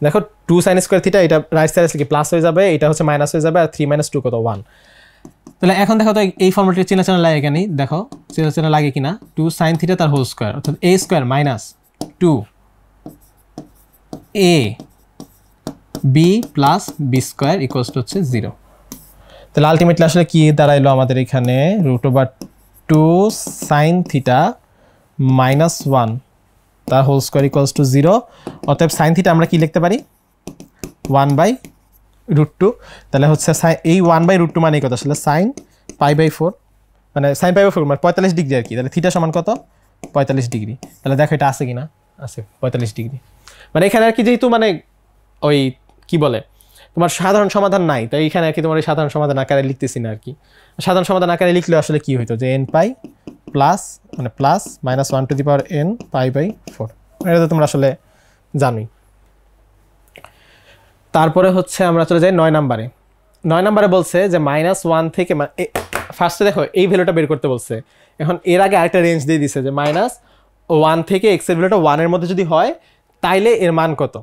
দেখো 2 সাইন স্কোয়ার থিটা এটা রাইট সাইডে কি প্লাস হয়ে যাবে, এটা হচ্ছে মাইনাস হয়ে যাবে, আর 3 - 2 কত 1। তাহলে এখন দেখো তো এই ফর্মুলাটি চেনা লাগে কেন, দেখো চেনা লাগে কিনা 2 সাইন থিটা তার হোল স্কোয়ার অর্থাৎ a square minus 2 a b plus b square equals to হচ্ছে 0, তাহলে আলটিমেটলি আসলে কি দাঁড়াইলো আমাদের এখানে √2 সাইন থিটা মাইনাস 1 তার হোল স্কোয়ার ইকুয়ালস টু 0, অতএব সাইন থিটা আমরা কি লিখতে পারি 1/√2, তাহলে হচ্ছে এই 1/√2 মানে কত আসলে সাইন π/4 মানে সাইন π/4 মানে 45 ডিগ্রি আর কি, তাহলে থিটা সমান কত 45 ডিগ্রি, তাহলে দেখো এটা আছে কিনা আছে 45 ডিগ্রি, মানে এখানে আর কি যেহেতু মানে ওই কি বলে তোমার সাধারণ সমাধান নাই, তাই এখানে আর কি তোমার সাধারণ সমাধান আকারে লিখতেছি না আর কি, সাধারণ সমাধান আকারে লিখলে আসলে কি হইতো যে nπ প্লাস মানে plus -1 to the power n π/4, এটা তো তোমরা আসলে জানোই। তারপরে হচ্ছে আমরা চলে যাই 9 নম্বরে বলছে যে -1 থেকে ফার্স্টে দেখো এই ভ্যালুটা বের করতে বলছে, এখন এর আগে আরেকটা রেঞ্জ দিয়ে দিছে যে -1 থেকে x এর ভ্যালুটা 1 এর মধ্যে যদি হয় তাইলে এর মান কত,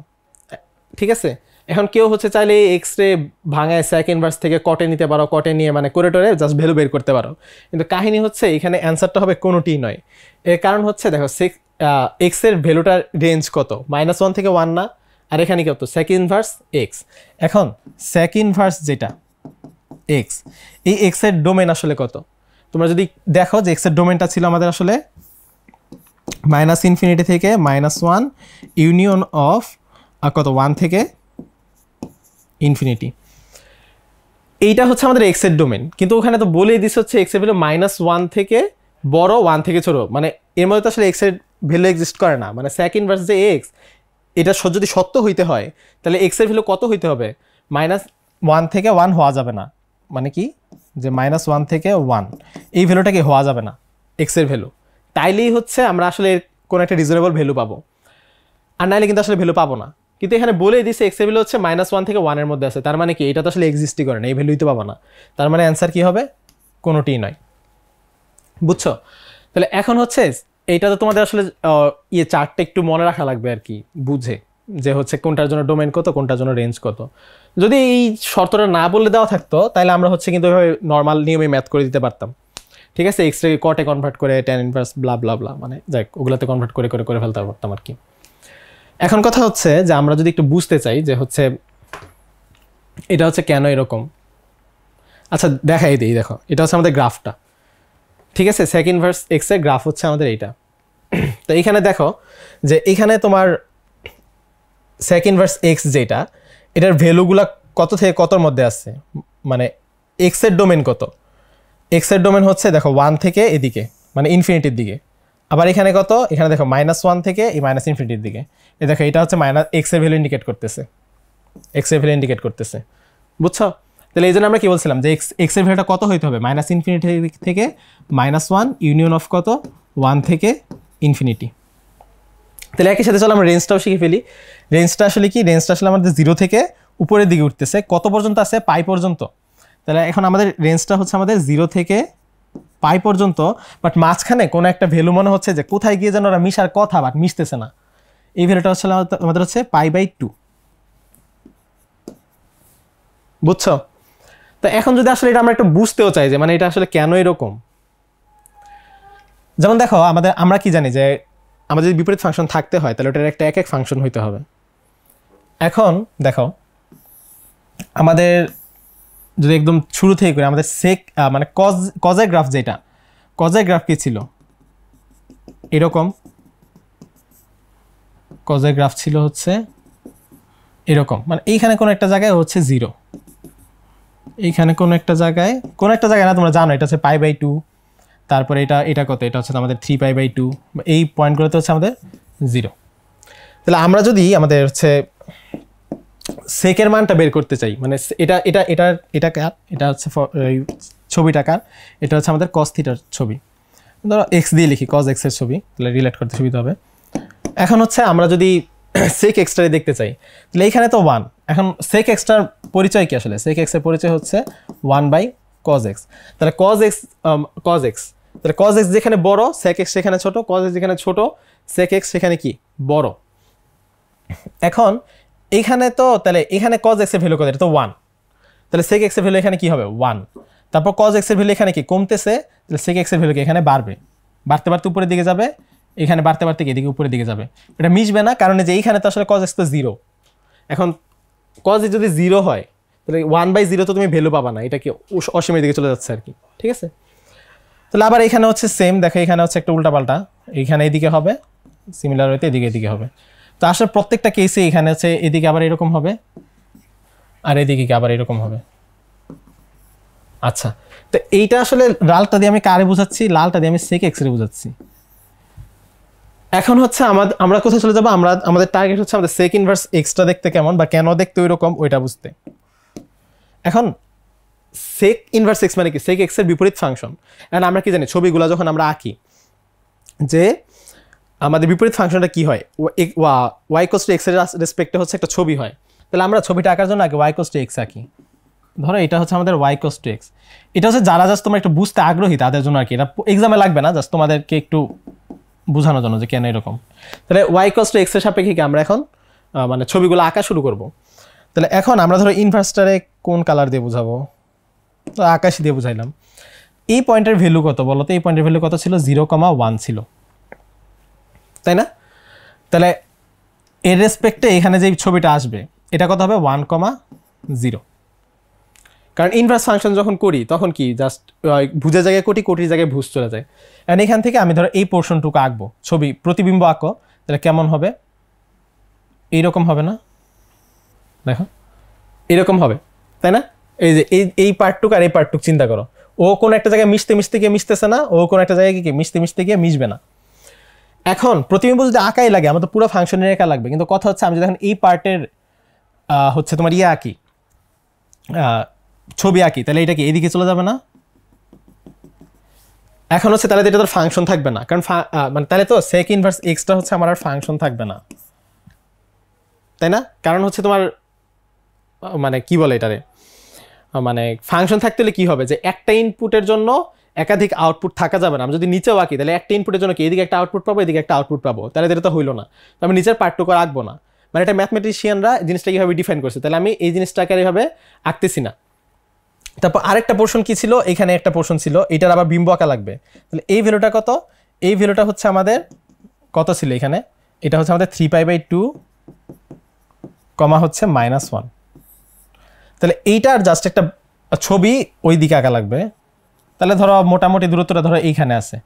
ঠিক আছে। এখন কেউ হচ্ছে চাইলে এক্স রে ভাঙায় সেক ইনভার্স থেকে কটে নিতে পারো, কটে নিয়ে মানে কোরেটরে জাস্ট ভ্যালু বের করতে পারো, কিন্তু কাহিনী হচ্ছে এখানে অ্যান্সারটা হবে কোনোটিই নয়। এর কারণ হচ্ছে দেখো এক্স এর ভ্যালুটার রেঞ্জ কত -1 থেকে 1 না, আর এখানে কত সেক ইনভার্স এক্স, এখন সেক ইনভার্স যেটা এক্স এই এক্স এর ডোমেন আসলে কত, তোমরা যদি দেখো যে এক্স এর ডোমেনটা ছিল আমাদের আসলে -∞ থেকে -1 ইউনিয়ন অফ কত 1 থেকে ইনফিনিটি, এইটা হচ্ছে আমাদের এক্স এর ডোমেন, কিন্তু ওখানে তো বলেই দিস হচ্ছে এক্স এর ভ্যালু -1 থেকে বড় 1 থেকে ছোট, মানে এর মধ্যে তো আসলে এক্স এর ভ্যালু এক্সিস্ট করে না, মানে সেক ইনভার্স যে এক্স এটা যদি সত্য হইতে হয় তাহলে এক্স এর ভ্যালু কত হইতে হবে -1 থেকে 1 হওয়া যাবে না, মানে কি যে -1 থেকে 1 এই ভ্যালুটাকে হওয়া যাবে না এক্স এর ভ্যালু, তাইলেই হচ্ছে আমরা আসলে কোনো একটা রিজনেবল ভ্যালু পাবো, আর নাইলে কিন্তু আসলে ভ্যালু পাবো না। কিন্তু এখানে বলেই দিছে এক্স এর ভ্যালু হচ্ছে -1 থেকে 1 এর মধ্যে আছে, তার মানে কি এটা তো আসলে এক্সিস্টই করে না, এই ভ্যালুই তো পাবো না, তার মানে অ্যান্সার কি হবে কোনোটিই নয়, বুঝছো। তাহলে এখন হচ্ছে এইটা তো তোমাদের আসলে চার্টটা একটু মনে রাখা লাগবে আর কি, বুঝে যে হচ্ছে কোনটার জন্য ডোমেন কত কোনটার জন্য রেঞ্জ কত, যদি এই শর্তটা না বলে দেওয়া থাকতো তাহলে আমরা হচ্ছে কিন্তু নর্মাল নিয়মে ম্যাথ করে দিতে পারতাম, ঠিক আছে, এক্সটাকে কটে কনভার্ট করে ট্যান ইনভার্স ব্লা ব্লা ব্লা, মানে যাই ওগুলোতে কনভার্ট করে করে করে ফেলতে পারতাম আর কি। এখন কথা হচ্ছে যে আমরা যদি একটু বুঝতে চাই যে হচ্ছে এটা হচ্ছে কেন এরকম, আচ্ছা দেখাই দিই। দেখো এটা হচ্ছে আমাদের গ্রাফটা, ঠিক আছে, সেক ইনভার্স এক্স এর গ্রাফ হচ্ছে আমাদের এইটা। তো এইখানে দেখো যে এইখানে তোমার সেক ইনভার্স এক্স যেটা, এটার ভ্যালুগুলা কত থেকে কতর মধ্যে আছে, মানে এক্স এর ডোমেন কত, এক্স এর ডোমেন হচ্ছে দেখো 1 থেকে এদিকে মানে ইনফিনিটির দিকে, আবার এখানে কত, এখানে দেখো -1 থেকে এই মাইনাস ইনফিনিটির দিকে। এই দেখো এটা হচ্ছে মাইনাস এক্স এর ভ্যালু ইন্ডিকেট করতেছে, এক্স এর ভ্যালু ইন্ডিকেট করতেছে, বুঝছো? তাহলে এই জন্য আমরা কি বলছিলাম যে এক্স এর ভ্যালুটা কত হইতে হবে, মাইনাস ইনফিনিটি থেকে -1 ইউনিয়ন অফ কত 1 থেকে ইনফিনিটি। তাহলে একই সাথে চলো আমরা রেঞ্জটাও শিখে ফেলি। রেঞ্জটা আসলে কি, রেঞ্জটা আসলে আমাদের 0 থেকে উপরের দিকে উঠতেছে, কত পর্যন্ত আছে, পাই পর্যন্ত। তাহলে এখন আমাদের রেঞ্জটা হচ্ছে আমাদের 0 থেকে পাই পর্যন্ত, বাট মাঝখানে কোনো একটা ভ্যালু মনে হচ্ছে যে কোথায় গিয়ে যেন ওরা মিশার কথা বাট মিশতেছে না, এই ভ্যালুটা হচ্ছে আমাদের হচ্ছে π/2, বুঝছো? তো এখন যদি আসলে এটা আমরা একটু বুঝতেও চাই যে মানে এটা আসলে কেন এরকম, যেমন দেখো আমরা কি জানি যে আমাদের যদি বিপরীত ফাংশন থাকতে হয় তাহলে ওটার একটা এক এক ফাংশন হইতে হবে। এখন দেখো আমাদের যদি একদম শুরু থেকে করি, আমাদের সেক মানে কজের গ্রাফ যেটা, কজের গ্রাফ কি ছিল এরকম, কজের গ্রাফ ছিল হচ্ছে এরকম, মানে এইখানে কোনো একটা জায়গায় হচ্ছে 0, এইখানে কোনো একটা জায়গায় না, তোমরা জানো এটা হচ্ছে π/2, তারপরে এটা কত, এটা হচ্ছে আমাদের 3π/2, এই পয়েন্টগুলোতে হচ্ছে আমাদের 0। তাহলে আমরা যদি আমাদের হচ্ছে সেকের মানটা বের করতে চাই, মানে এটা হচ্ছে ছবিটা কার, এটা হচ্ছে আমাদের cos থিটার ছবি, ধরো এক্স দিয়ে লিখি, cos x এর ছবি, তাহলে রিলেট করতে সুবিধা হবে। এখন হচ্ছে আমরা যদি সেক এক্সটারে দেখতে চাই, তাহলে এইখানে তো 1, এখন সেক এক্সটার পরিচয় কি আসলে, সেক এক্সের পরিচয় হচ্ছে 1/cos x, তাহলে cos x, তাহলে cos x যেখানে বড় sec x সেখানে ছোট, cos x যেখানে ছোট sec x সেখানে কি বড়। এখন এইখানে তো তাহলে এখানে cos x এর ভ্যালু কত, এটা তো 1, তাহলে sec x এর ভ্যালু এখানে কি হবে 1, তারপর cos x এর ভ্যালু এখানে কি কমতেছে, তাহলে sec x এর ভ্যালু কি এখানে বাড়বে, বাড়তে বাড়তে উপরের দিকে যাবে, এখানে বাড়তে বাড়তে এদিকে উপরের দিকে যাবে, এটা মিশবে না, কারণ যে এইখানে তো আসলে cos x তো 0, এখন cos x যদি 0 হয় তাহলে 1/0 তো তুমি ভ্যালু পাবা না, এটা কি অসীমের দিকে চলে যাচ্ছে আর কি, ঠিক আছে? তাহলে আবার এখানে হচ্ছে সেম, দেখো এখানে হচ্ছে একটা উল্টাপাল্টা, এইখানে এদিকে হবে সিমিলার হইতে এদিকে হবে, তো আসলে প্রত্যেকটা কেসে এখানে হচ্ছে এদিকে আবার এরকম হবে আর এদিকে আবার এরকম হবে। আচ্ছা, তো এইটা আসলে লালটা দিয়ে আমি কারে বোঝাচ্ছি, লালটা দিয়ে আমি সেক এক্স রে বোঝাচ্ছি। এখন হচ্ছে আমরা কোথায় চলে যাবো, আমাদের টার্গেট হচ্ছে আমাদের সেক ইনভার্স এক্সটা দেখতে কেমন বা কেন দেখতে ওইরকম ওইটা বুঝতে। এখন সেক ইনভার্স এক্স মানে কি, সেক এক্স এর বিপরীত ফাংশন। এখন আমরা কি জানি ছবিগুলো যখন আমরা আঁকি যে আমাদের বিপরীত ফাংশনটা কি হয়, y cos to x এর রেসপেক্টে হচ্ছে একটা ছবি হয়, তাহলে আমরা ছবিটা আঁকার জন্য আগে y cos to x আঁকি। ধরো এটা হচ্ছে আমাদের y cos to x, এটা হচ্ছে যারা জাস্ট তোমরা একটু বুঝতে আগ্রহী তাদের জন্য আর কি, এটা এক্সামে লাগবে না, জাস্ট তোমাদেরকে একটু বোঝানোর জন্য যে কেন এরকম। তাহলে y cos to x এর সাপেক্ষে আমরা এখন মানে ছবিগুলো আঁকা শুরু করব। তাহলে এখন আমরা ধরো ইনভার্সটারে কোন কালার দিয়ে বোঝাবো, তো আকাশি দিয়ে বুঝাইলাম। এই পয়েন্টের ভ্যালু কত বলো তো, এই পয়েন্টের ভ্যালু কত ছিল, 0,1 ছিল, তাই না? তাহলে এর রেসপেক্টে এখানে যে ছবিটা আসবে এটা কত হবে 1,0, কারণ ইনভার্স ফাংশন যখন করি তখন কি জাস্ট ভুজের জায়গায় কোটির জায়গায় ভুজ চলে যায়। এন্ড এখান থেকে আমি ধরো এই পোর্শনটুকু আঁকবো, ছবি প্রতিবিম্ব আঁকো, তাহলে কেমন হবে, এইরকম হবে না, দেখো এরকম হবে, তাই না? এই যে এই পার্টটুকু আর এই পার্টটুকু চিন্তা করো, ও কোনো একটা জায়গায় মিশতে গিয়ে মিশতেছে না, ও কোনো একটা জায়গায় কি মিশতে গিয়ে মিশবে না। এখন প্রতিবিম্ব যদি আঁকাই লাগে আমার তো পুরো ফাংশনের একা লাগবে, কিন্তু কথা হচ্ছে আমি যখন এই পার্টের হচ্ছে তোমার আঁকি, ছবি আঁকি, তাহলে এটা কি এইদিকে চলে যাবে না? এখন হচ্ছে তাহলে এটা তোর ফাংশন থাকবে না, কারণ মানে তাহলে তো সেক ইনভার্স এক্সটা হচ্ছে আমার আর ফাংশন থাকবে না, তাই না? কারণ হচ্ছে তোমার মানে কি বলে এটারে, মানে ফাংশন থাকতে হলে কি হবে যে একটা ইনপুটের জন্য একাধিক আউটপুট থাকা যাবে না। আমি যদি নিচেও আঁকি তাহলে একটা ইনপুটের জন্য কি এদিকে একটা আউটপুট পাবো, এদিকে একটা আউটপুট পাবো, তাহলে এটা তো হইলো না, তো আমি নিচের পার্টটুকু রাখবো না। মানে এটা ম্যাথমেটিশিয়ানরা জিনিসটা কীভাবে ডিফাইন করছে, তাহলে আমি এই জিনিসটাকে এইভাবে আঁকতেছি না, তারপর আরেকটা পোর্শন কি ছিল, এখানে একটা পোর্শন ছিল, এটার আবার বিম্ব আঁকা লাগবে। তাহলে এই ভ্যালুটা কত, এই ভ্যালুটা হচ্ছে আমাদের কত ছিল এখানে, এটা হচ্ছে আমাদের 3π/2 কমা হচ্ছে -1। তাহলে এইটার জাস্ট একটা ছবি ওই দিকে আঁকা লাগবে। তাহলে ধরো মোটামুটি দূরত্বটা ধরো এইখানে আছে,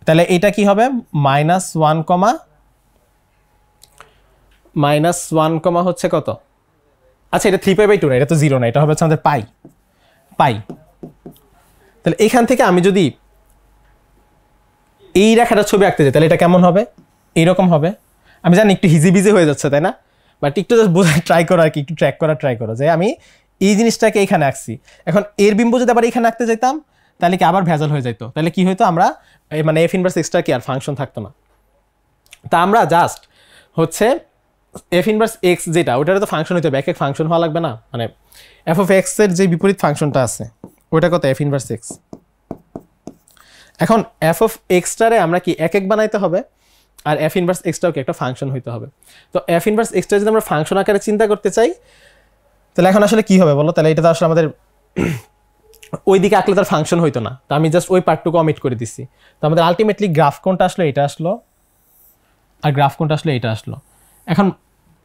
তাহলে এইটা কি হবে -1 কমা হচ্ছে কত, আচ্ছা এটা 3π/2 না, এটা তো 0 না, এটা হবে হচ্ছে আমাদের পাই। তাহলে এখান থেকে আমি যদি এই রেখাটা ছবি আঁকতে যাই তাহলে এটা কেমন হবে, এইরকম হবে। আমি জানি একটু হিজিবিজি হয়ে যাচ্ছে তাই না, বাট একটু জাস্ট বোঝার ট্রাই করো আর কি, একটু ট্র্যাক করার ট্রাই করো যে আমি এই জিনিসটাকে এখানে আঁকছি। এখন এর বিম্ব যদি আবার এখানে আঁকতে যেতাম তাহলে কি আবার ভেজাল হয়ে যেত, তাহলে কি হইতো, আমরা মানে এফ ইনভার্স এক্সটা কি আর ফাংশন থাকতো না। তা আমরা জাস্ট হচ্ছে এফ ইনভার্স এক্স যেটা, ওটারও তো ফাংশন হইতে হবে, এক ফাংশন হওয়া লাগবে না, মানে এফ অফ এক্স এর যে বিপরীত ফাংশনটা আছে ওটা কত, এফ ইনভার্স এক্স। এখন এফ অফ এক্সটারে আমরা কি এক বানাইতে হবে, আর এফ ইনভার্স এক্সটাও কি একটা ফাংশন হইতে হবে। তো এফ ইনভার্স এক্সটা যদি আমরা ফাংশন আকারে চিন্তা করতে চাই তাহলে এখন আসলে কি হবে বলো, তাহলে এটা তো আসলে আমাদের ওই দিকে আঁকলে তার ফাংশন হইতো না, তো আমি জাস্ট ওই পার্টটুকু অমিট করে দিচ্ছি। তো আমাদের আলটিমেটলি গ্রাফ কোনটা আসলো, এটা আসলো, আর গ্রাফ কোনটা আসলো, এটা আসলো। এখন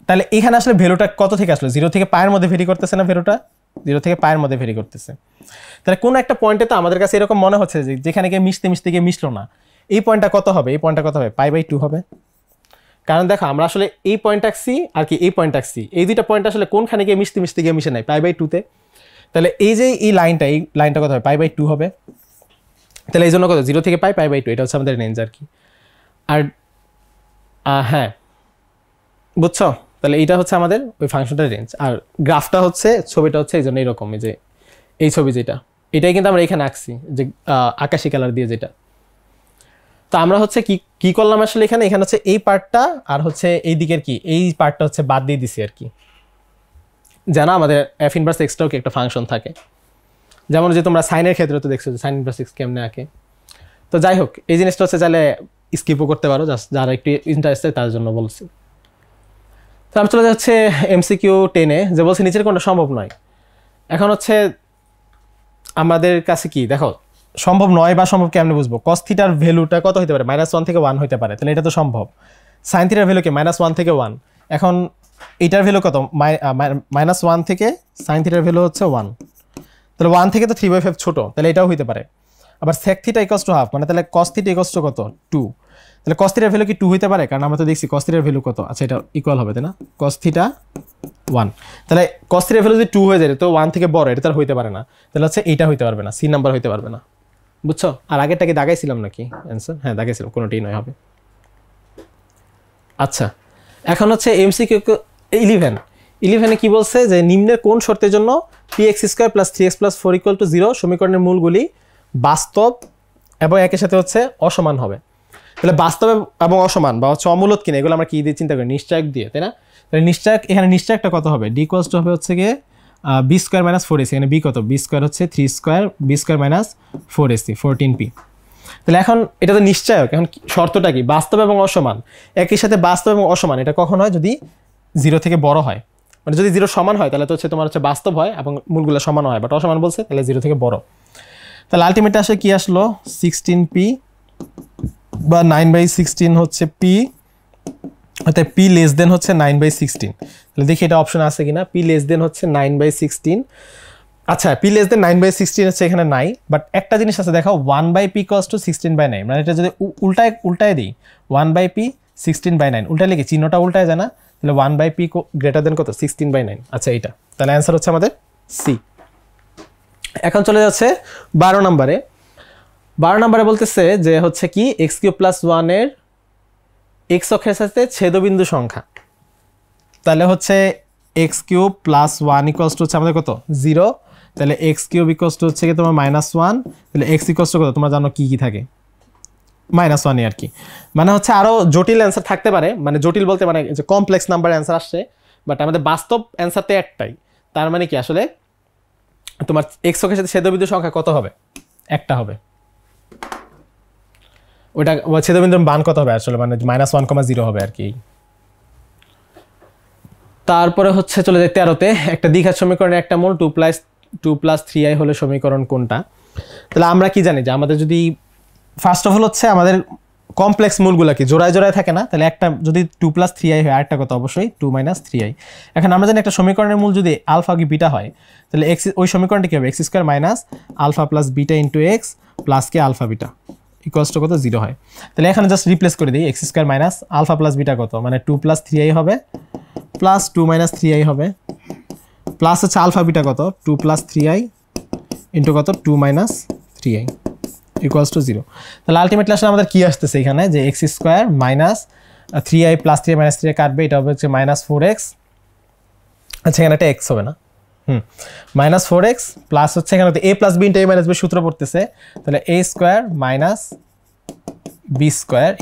তাহলে এখানে আসলে ভ্যালুটা কত থেকে আসলো, 0 থেকে পায়ের মধ্যে ভেরি করতেছে না, ভ্যালুটা 0 থেকে পায়ের মধ্যে ভেরি করতেছে। তাহলে কোনো একটা পয়েন্টে তো আমাদের কাছে এরকম মনে হচ্ছে যে যেখানে গিয়ে মিশতে গিয়ে মিশলো না, এই পয়েন্টটা কত হবে, এই পয়েন্টটা কত হবে, π/2 হবে। কারণ দেখো আমরা আসলে এই পয়েন্ট আঁকছি আর কি এই পয়েন্ট আঁকছি, এই দুইটা পয়েন্ট আসলে কোনখানে গিয়ে মিশতে গিয়ে মিশে নাই, π/2-তে। তাহলে এই যে এই লাইনটা কত হবে, π/2 হবে। তাহলে এই জন্য কত, 0 থেকে π/2, এটা হচ্ছে আমাদের রেঞ্জ আর কি। আর হ্যাঁ বুঝছো, তাহলে এইটা হচ্ছে আমাদের ওই ফাংশনটার রেঞ্জ। আর গ্রাফটা হচ্ছে, ছবিটা হচ্ছে এই জন্য এইরকম, যে এই ছবি যেটা, এটাই কিন্তু আমরা এখানে আঁকছি যে আকাশি কালার দিয়ে যেটা। তো আমরা হচ্ছে কি করলাম আসলে এখানে হচ্ছে এই পার্টটা আর হচ্ছে এই দিকের কি এই পার্টটা হচ্ছে বাদ দিয়ে দিছি আর কি, যেন আমাদের এফ ইনভার্স এক্সটাও কি একটা ফাংশন থাকে। যেমন যে তোমরা সাইনের ক্ষেত্রে তো দেখছো যে সাইন ইনভার্স এক্স কেমনে আঁকে। তো যাই হোক, এই জিনিসটা হচ্ছে চাইলে স্কিপও করতে পারো, জাস্ট যারা একটু ইন্টারেস্টেড তার জন্য বলছি। তো আমি চলে যাচ্ছে MCQ 10-এ, যে বলছি নিচের কোনটা সম্ভব নয়। এখন হচ্ছে আমাদের কাছে কি দেখো, সম্ভব নয় বা সম্ভব কেমনে বুঝবো, কস থিটার ভ্যালুটা কত হতে পারে, -1 থেকে 1 হতে পারে, তাহলে এটা তো সম্ভব। সাইন থিটার ভ্যালু কি -1 থেকে 1, এখন এটার ভ্যালু কত, -1 থেকে সাইন থিটার ভ্যালু হচ্ছে 1, তাহলে 1 থেকে তো 3/5 ছোট, তাহলে এটাও হইতে পারে। আবার sec থিটা = হাফ, মানে তাহলে cos থিটা = কত, 2, তাহলে cos থিটার ভ্যালু কি 2 হইতে পারে, কারণ আমরা তো দেখছি cos থিটার ভ্যালু কত, আচ্ছা এটা ইকুয়াল হবে তাই না, cos থিটা 1, তাহলে cos থিটার ভ্যালু যদি 2 হয়ে যায় তো 1 থেকে বড়, এটা তার হইতে পারে না, তাহলে হচ্ছে এইটা হইতে পারবে না, সি নাম্বার হইতে পারবে না, বুঝছো। আর আগেরটাকে দাগাইছিলাম নাকি অ্যান্সার, হ্যাঁ দাগাইছিলাম, কোনোটাই নয় হবে। আচ্ছা এখন হচ্ছে MCQ 11-এ কি বলছে, যে নিম্নের কোন শর্তের জন্য px² + 3x + 4 = 0 সমীকরণের মূলগুলি বাস্তব এবং একের সাথে হচ্ছে অসমান হবে। তাহলে বাস্তব এবং অসমান বা হচ্ছে অমূলত কিনা, এগুলো আমরা কি দিয়ে চিন্তা করি, নিশ্চয়ক দিয়ে, তাই না। তাহলে নিশ্চয়ক, এখানে নিশ্চয়কটা কত হবে, d = হবে হচ্ছে গিয়ে b² - 4ac, এখানে b কত, b² হচ্ছে 3² b² - 4ac 14p। তাহলে এখন এটা তো নিশ্চয়ক, এখন শর্তটা কি, বাস্তব এবং অসমান, একই সাথে বাস্তব এবং অসমান এটা কখন হয়, যদি 0 থেকে বড় হয়, মানে যদি 0 সমান হয় তাহলে তো হচ্ছে তোমার হচ্ছে বাস্তব হয় এবং মূলগুলো সমান হয়, বাট অসমান বলছে তাহলে 0 থেকে বড়। তাহলে আলটিমেটলি আসলে কি আসলো, 16p বা 9/16 হচ্ছে p, অর্থাৎ p লেস দেন হচ্ছে 9/16। তাহলে দেখি এটা অপশন আছে কিনা, p লেস দেন হচ্ছে 9/16। আচ্ছা p লেস দেন 9/16 হচ্ছে এখানে নাই, বাট একটা জিনিস আছে দেখো, 1/p = 16/9, মানে এটা যদি উল্টায় দিই 1/p 16/9 উল্টায় লিখি, চিহ্নটা উল্টায় যায় না, তাহলে 1/p > কত, 16/9। আচ্ছা এইটা, তাহলে অ্যান্সার হচ্ছে আমাদের সি। এখন চলে যাচ্ছে 12 নম্বরে। 12 নম্বরে বলতেছে যে হচ্ছে কি x³ + 1 এর x অক্ষের সাথে ছেদবিন্দু সংখ্যা। তাহলে হচ্ছে x³ + 1 = হচ্ছে আমাদের কত, 0, তাহলে x³ = হচ্ছে কি তোমার -1, তাহলে x = কত তোমরা জানো কি কি থাকে, -1 আর কি, মানে হচ্ছে আরো জটিল অ্যান্সার থাকতে পারে, মানে জটিল বলতে মানে যে কমপ্লেক্স নাম্বার অ্যান্সার আসছে, বাট আমাদের বাস্তব অ্যান্সার তো একটাই, তার মানে কি আসলে তোমার x অক্ষের সাথে ছেদবিন্দু সংখ্যা কত হবে, একটা হবে, ওটা ছেদবিন্দুর মান কত হবে আসলে, মানে -1,0 হবে আর কি। তারপরে হচ্ছে চলে যায় 13-তে, একটা দ্বিঘাত সমীকরণের একটা মূল 2 + 2 + 3i হলে সমীকরণ কোনটা? তাহলে আমরা কি জানি যে আমাদের যদি ফার্স্ট অফ অল হচ্ছে আমাদের কমপ্লেক্স মূলগুলো কি জোড়ায় জোড়ায় থাকে না, তাহলে একটা যদি 2 + 3i হয় আরেকটা কত অবশ্যই 2 - 3i। এখন আমরা জানি একটা সমীকরণের মূল যদি আলফা কি বিটা হয় তাহলে x ওই সমীকরণটা কি হবে x² - alpha plus beta into x plus কে আলফা বিটা ইকুয়ালস টু কত 0 হয়। তাহলে এখানে জাস্ট রিপ্লেস করে দিই x² - আলফা প্লাস বিটা কত মানে 2 + 3i হবে প্লাস 2 - 3i হবে প্লাস হচ্ছে আলফা বিটা কত 2 + 3i ইনটু কত 2 - 3i ইকুয়ালস টু 0। তাহলে আলটিমেটলি আসলে আমাদের কি আসতেছে এখানে যে x² - 3i plus 3i - 3i কাটবে, এটা হবে হচ্ছে -4x। আচ্ছা এখানে একটা x হবে না, -4x প্লাস হচ্ছে এখানে a + b * a - b সূত্র পড়তেছে, তাহলে a² - b²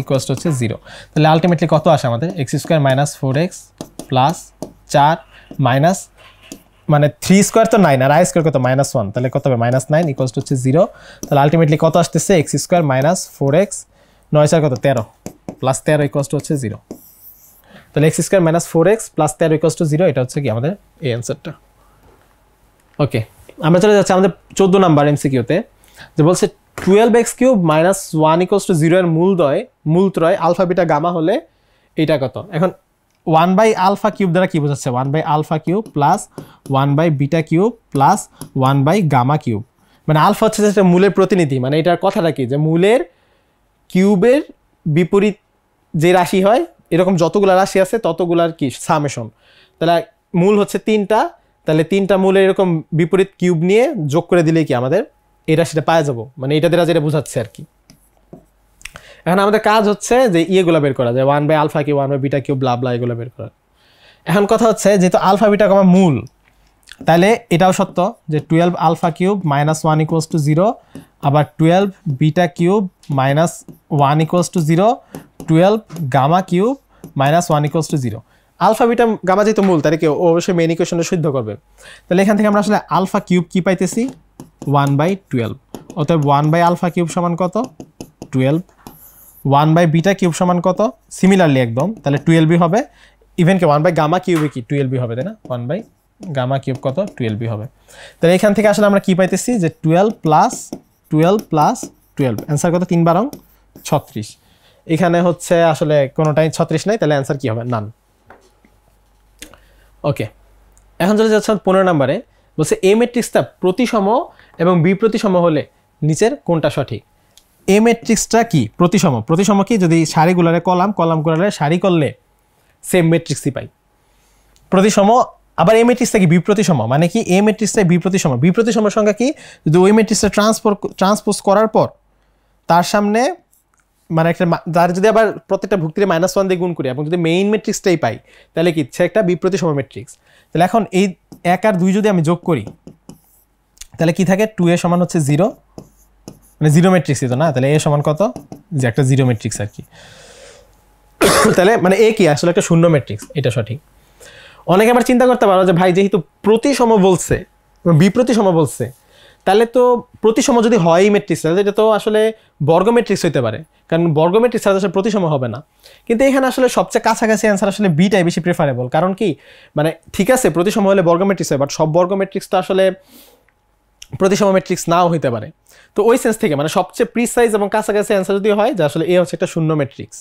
ইকুয়ালস টু হচ্ছে 0। তাহলে আলটিমেটলি কত আসে আমাদের x² - 4x প্লাস 4 মাইনাস মানে 3² তো 9 আর i² কত -1, তাহলে কত হবে -9 ইকুয়ালস টু হচ্ছে 0। তাহলে আলটিমেটলি কত আসতেছে x² - 4x 9 4 কত 13 প্লাস 13 ইকুয়ালস টু হচ্ছে 0। তাহলে x² - 4x plus 13 equals to 0, এটা হচ্ছে কি আমাদের এই অ্যান্সারটা। ওকে, আমরা চলে যাচ্ছি আমাদের 14 নাম্বার এমসিকিউতে, যে বলছে 12x³ - 1 ইকুয়ালস টু 0 এর মূলত্রয় আলফা বিটা গামা হলে এটা কত? এখন 1/α³ দ্বারা কি বোঝাচ্ছে 1/α³ প্লাস 1/β³ প্লাস 1/γ³ মানে আলফা হচ্ছে যেটা মূলের প্রতিনিধি, মানে এটার কথাটা কি যে মূলের কিউবের বিপরীত যে রাশি হয় এরকম যতগুলা রাশি আছে ততগুলার কি সামেশন। তাহলে মূল হচ্ছে 3টা, তাহলে 3টা মূলের এরকম বিপরীত কিউব নিয়ে যোগ করে দিলেই কি আমাদের এই রাশিটা পাওয়া যাবো, মানে এটা দ্বারা যেটা বোঝাচ্ছে আর কি। এখন আমাদের কাজ হচ্ছে যে ইয়েগুলো বের করা যায় 1/α³ 1/β³ ব্লা ব্লা এগুলো বের করা। এখন কথা হচ্ছে যেহেতু আলফা বিটা গামা মূল, তাহলে এটাও সত্য যে 12α³ - 1 ইকুয়ালস টু 0, আবার 12β³ - 1 equals to 0, 12γ³ - 1 equals to 0। Alpha beta gamma যেহেতু মূল তাহলে কি অবশ্যই মেইন ইকুয়েশনটা সিদ্ধ করবে। তাহলে এখান থেকে আমরা আসলে α³ কি পাইতেছি 1/12, অতএব 1/α³ সমান কত 12, 1/β³ সমান কত সিমিলারলি একদম তাহলে 12 হবে, ইভেন কি 1/γ³ কি 12 হবে তাই না, 1/γ³ কত 12 হবে। তাহলে এখান থেকে আসলে আমরা কি পাইতেছি যে 12 প্লাস 12 প্লাস 12 অ্যান্সার কত 3 × 36। এখানে হচ্ছে আসলে কোনোটাই 36 নাই, তাহলে অ্যান্সার কি হবে নান। ওকে, এখন চলে যাচ্ছে 15 নম্বরে, বলছে এ ম্যাট্রিক্সটা প্রতিসম এবং বি প্রতিসম হলে নিচের কোনটা সঠিক? এ ম্যাট্রিক্সটা কি প্রতিসম, প্রতিসম কি যদি সারিগুলারে কলামগুলারে সারি করলে সেম ম্যাট্রিক্সই পাই প্রতিসম। আবার এ ম্যাট্রিক্সটা কি বিপ্রতিসম, মানে কি এ ম্যাট্রিক্সটা বিপ্রতিসম। বিপ্রতিসমের সংখ্যা কি যদি ওই ম্যাট্রিক্সটা ট্রান্সপোজ করার পর তার সামনে মানে একটা তার যদি আবার প্রত্যেকটা ভুক্তিরে -1 দিয়ে গুণ করি এবং যদি মেইন ম্যাট্রিক্সটাই পাই তাহলে কি সে একটা বিপ্রতিসম ম্যাট্রিক্স। তাহলে এখন এই 1 আর 2 যদি আমি যোগ করি তাহলে কি থাকে 2a সমান হচ্ছে 0, মানে 0 ম্যাট্রিক্সই তো না, তাহলে a সমান কত যে একটা 0 ম্যাট্রিক্স আর কি। তাহলে মানে a কি আসলে একটা শূন্য ম্যাট্রিক্স, এটা সঠিক। অনেকে আবার চিন্তা করতে পারো যে ভাই যেহেতু প্রতিসম বলছে বিপ্রতিসম বলছে তাহলে তো প্রতিসম যদি হয় ম্যাট্রিক্স তাহলে এটা তো আসলে বর্গ ম্যাট্রিক্স হইতে পারে, কারণ বর্গ ম্যাট্রিক্স আসলে প্রতিসম হবে না। কিন্তু এখানে আসলে সবচেয়ে কাছাকাছি অ্যান্সার আসলে বিটাই বেশি প্রেফারেবল, কারণ কি মানে ঠিক আছে প্রতিসম হলে বর্গ ম্যাট্রিক্স হয় বাট সব বর্গ ম্যাট্রিক্স তো আসলে প্রতিসম ম্যাট্রিক্স নাও হইতে পারে। তো ওই সেন্স থেকে মানে সবচেয়ে প্রিসাইজ এবং কাছাকাছি অ্যান্সার যদি হয় যে আসলে এ হচ্ছে একটা শূন্য ম্যাট্রিক্স,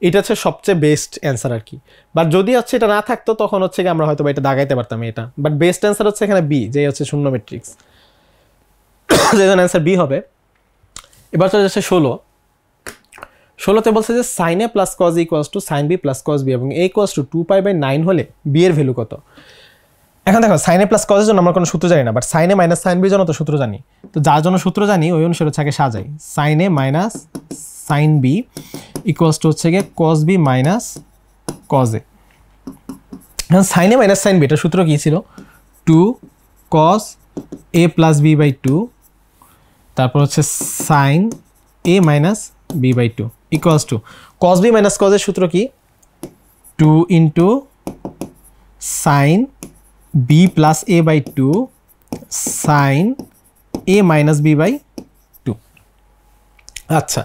এটা হচ্ছে সবচেয়ে বেস্ট অ্যান্সার আর কি। বাট যদি হচ্ছে এটা না থাকতো তখন হচ্ছে কি আমরা হয়তো এটা দাগাইতে পারতাম এটা, বাট বেস্ট অ্যান্সার হচ্ছে এখানে বি, যে হচ্ছে শূন্য ম্যাট্রিক্স, যেখানে অ্যান্সার বি হবে। এবার চলে যাচ্ছে 16তে বলছে যে sin a plus cos a equals to sin b plus cos b এবং a ইকুয়ালস টু 2π/9 হলে b এর ভ্যালু কত? এখন দেখো sin a প্লাস cos এর জন্য আমরা কোনো সূত্র জানি না, but sin a minus sin b এর জন্য তো সূত্র জানি। তো যার জন্য সূত্র জানি ওই অনুসারে হচ্ছে আগে সাজাই। sin a minus sin b equals to হচ্ছে গিয়ে cos b minus cos a। এখন sin a minus sin b এটার সূত্র কী ছিল 2 cos a প্লাস b/2, তারপর হচ্ছে sin a minus b/2 equals to cos b minus cos এর সূত্র কি 2 into sin b plus a/2 sin a minus b/2। আচ্ছা,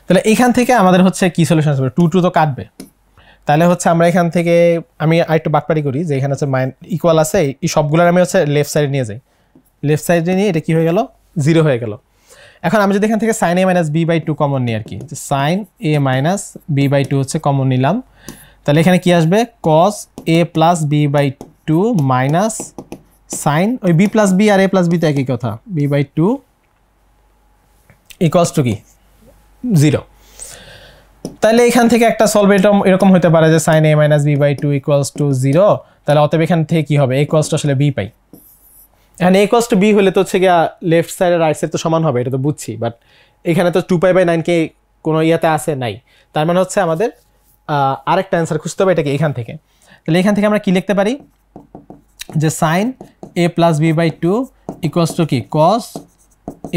তাহলে এখান থেকে আমাদের হচ্ছে কি সলিউশন আসবে 2 তো কাটবে, তাহলে হচ্ছে আমরা এখান থেকে আমি আরেকটু বাটপারি করি যে এখানে হচ্ছে ইকুয়াল আছে এই সবগুলোর আমি হচ্ছে লেফট সাইডে নিয়ে যাই, লেফট সাইডে নিয়ে এটা কি হয়ে গেল 0 হয়ে গেল এখন আমি যদি এখান থেকে sin a - b/2 কমন নিই আর কি যে sin a - b/2 হচ্ছে কমন নিলাম তাহলে এখানে কি আসবে cos a + b/2 minus sin ওই b + b আর a + b তো একই কথা b/2 ইকুয়ালস টু কি 0 তাহলে এখান থেকে একটা সলভ এরকম হতে পারে যে sin a - b/2 equals to 0 তাহলে অতএব এখান থেকে কি হবে a ইকুয়ালস টু আসলে b পাই এখানে a ইকুয়ালস টু b হলে তো হচ্ছে গিয়া লেফট সাইড আর রাইট সাইড তো সমান হবে এটা তো বুঝছি বাট এখানে তো 2π/9 কে কোনো ইয়াতে আছে নাই তার মানে হচ্ছে আমাদের আরেকটা অ্যান্সার খুঁজতে হবে এটাকে এখান থেকে তাহলে এখান থেকে আমরা কি লিখতে পারি যে sin a + b/2 equals to কি cos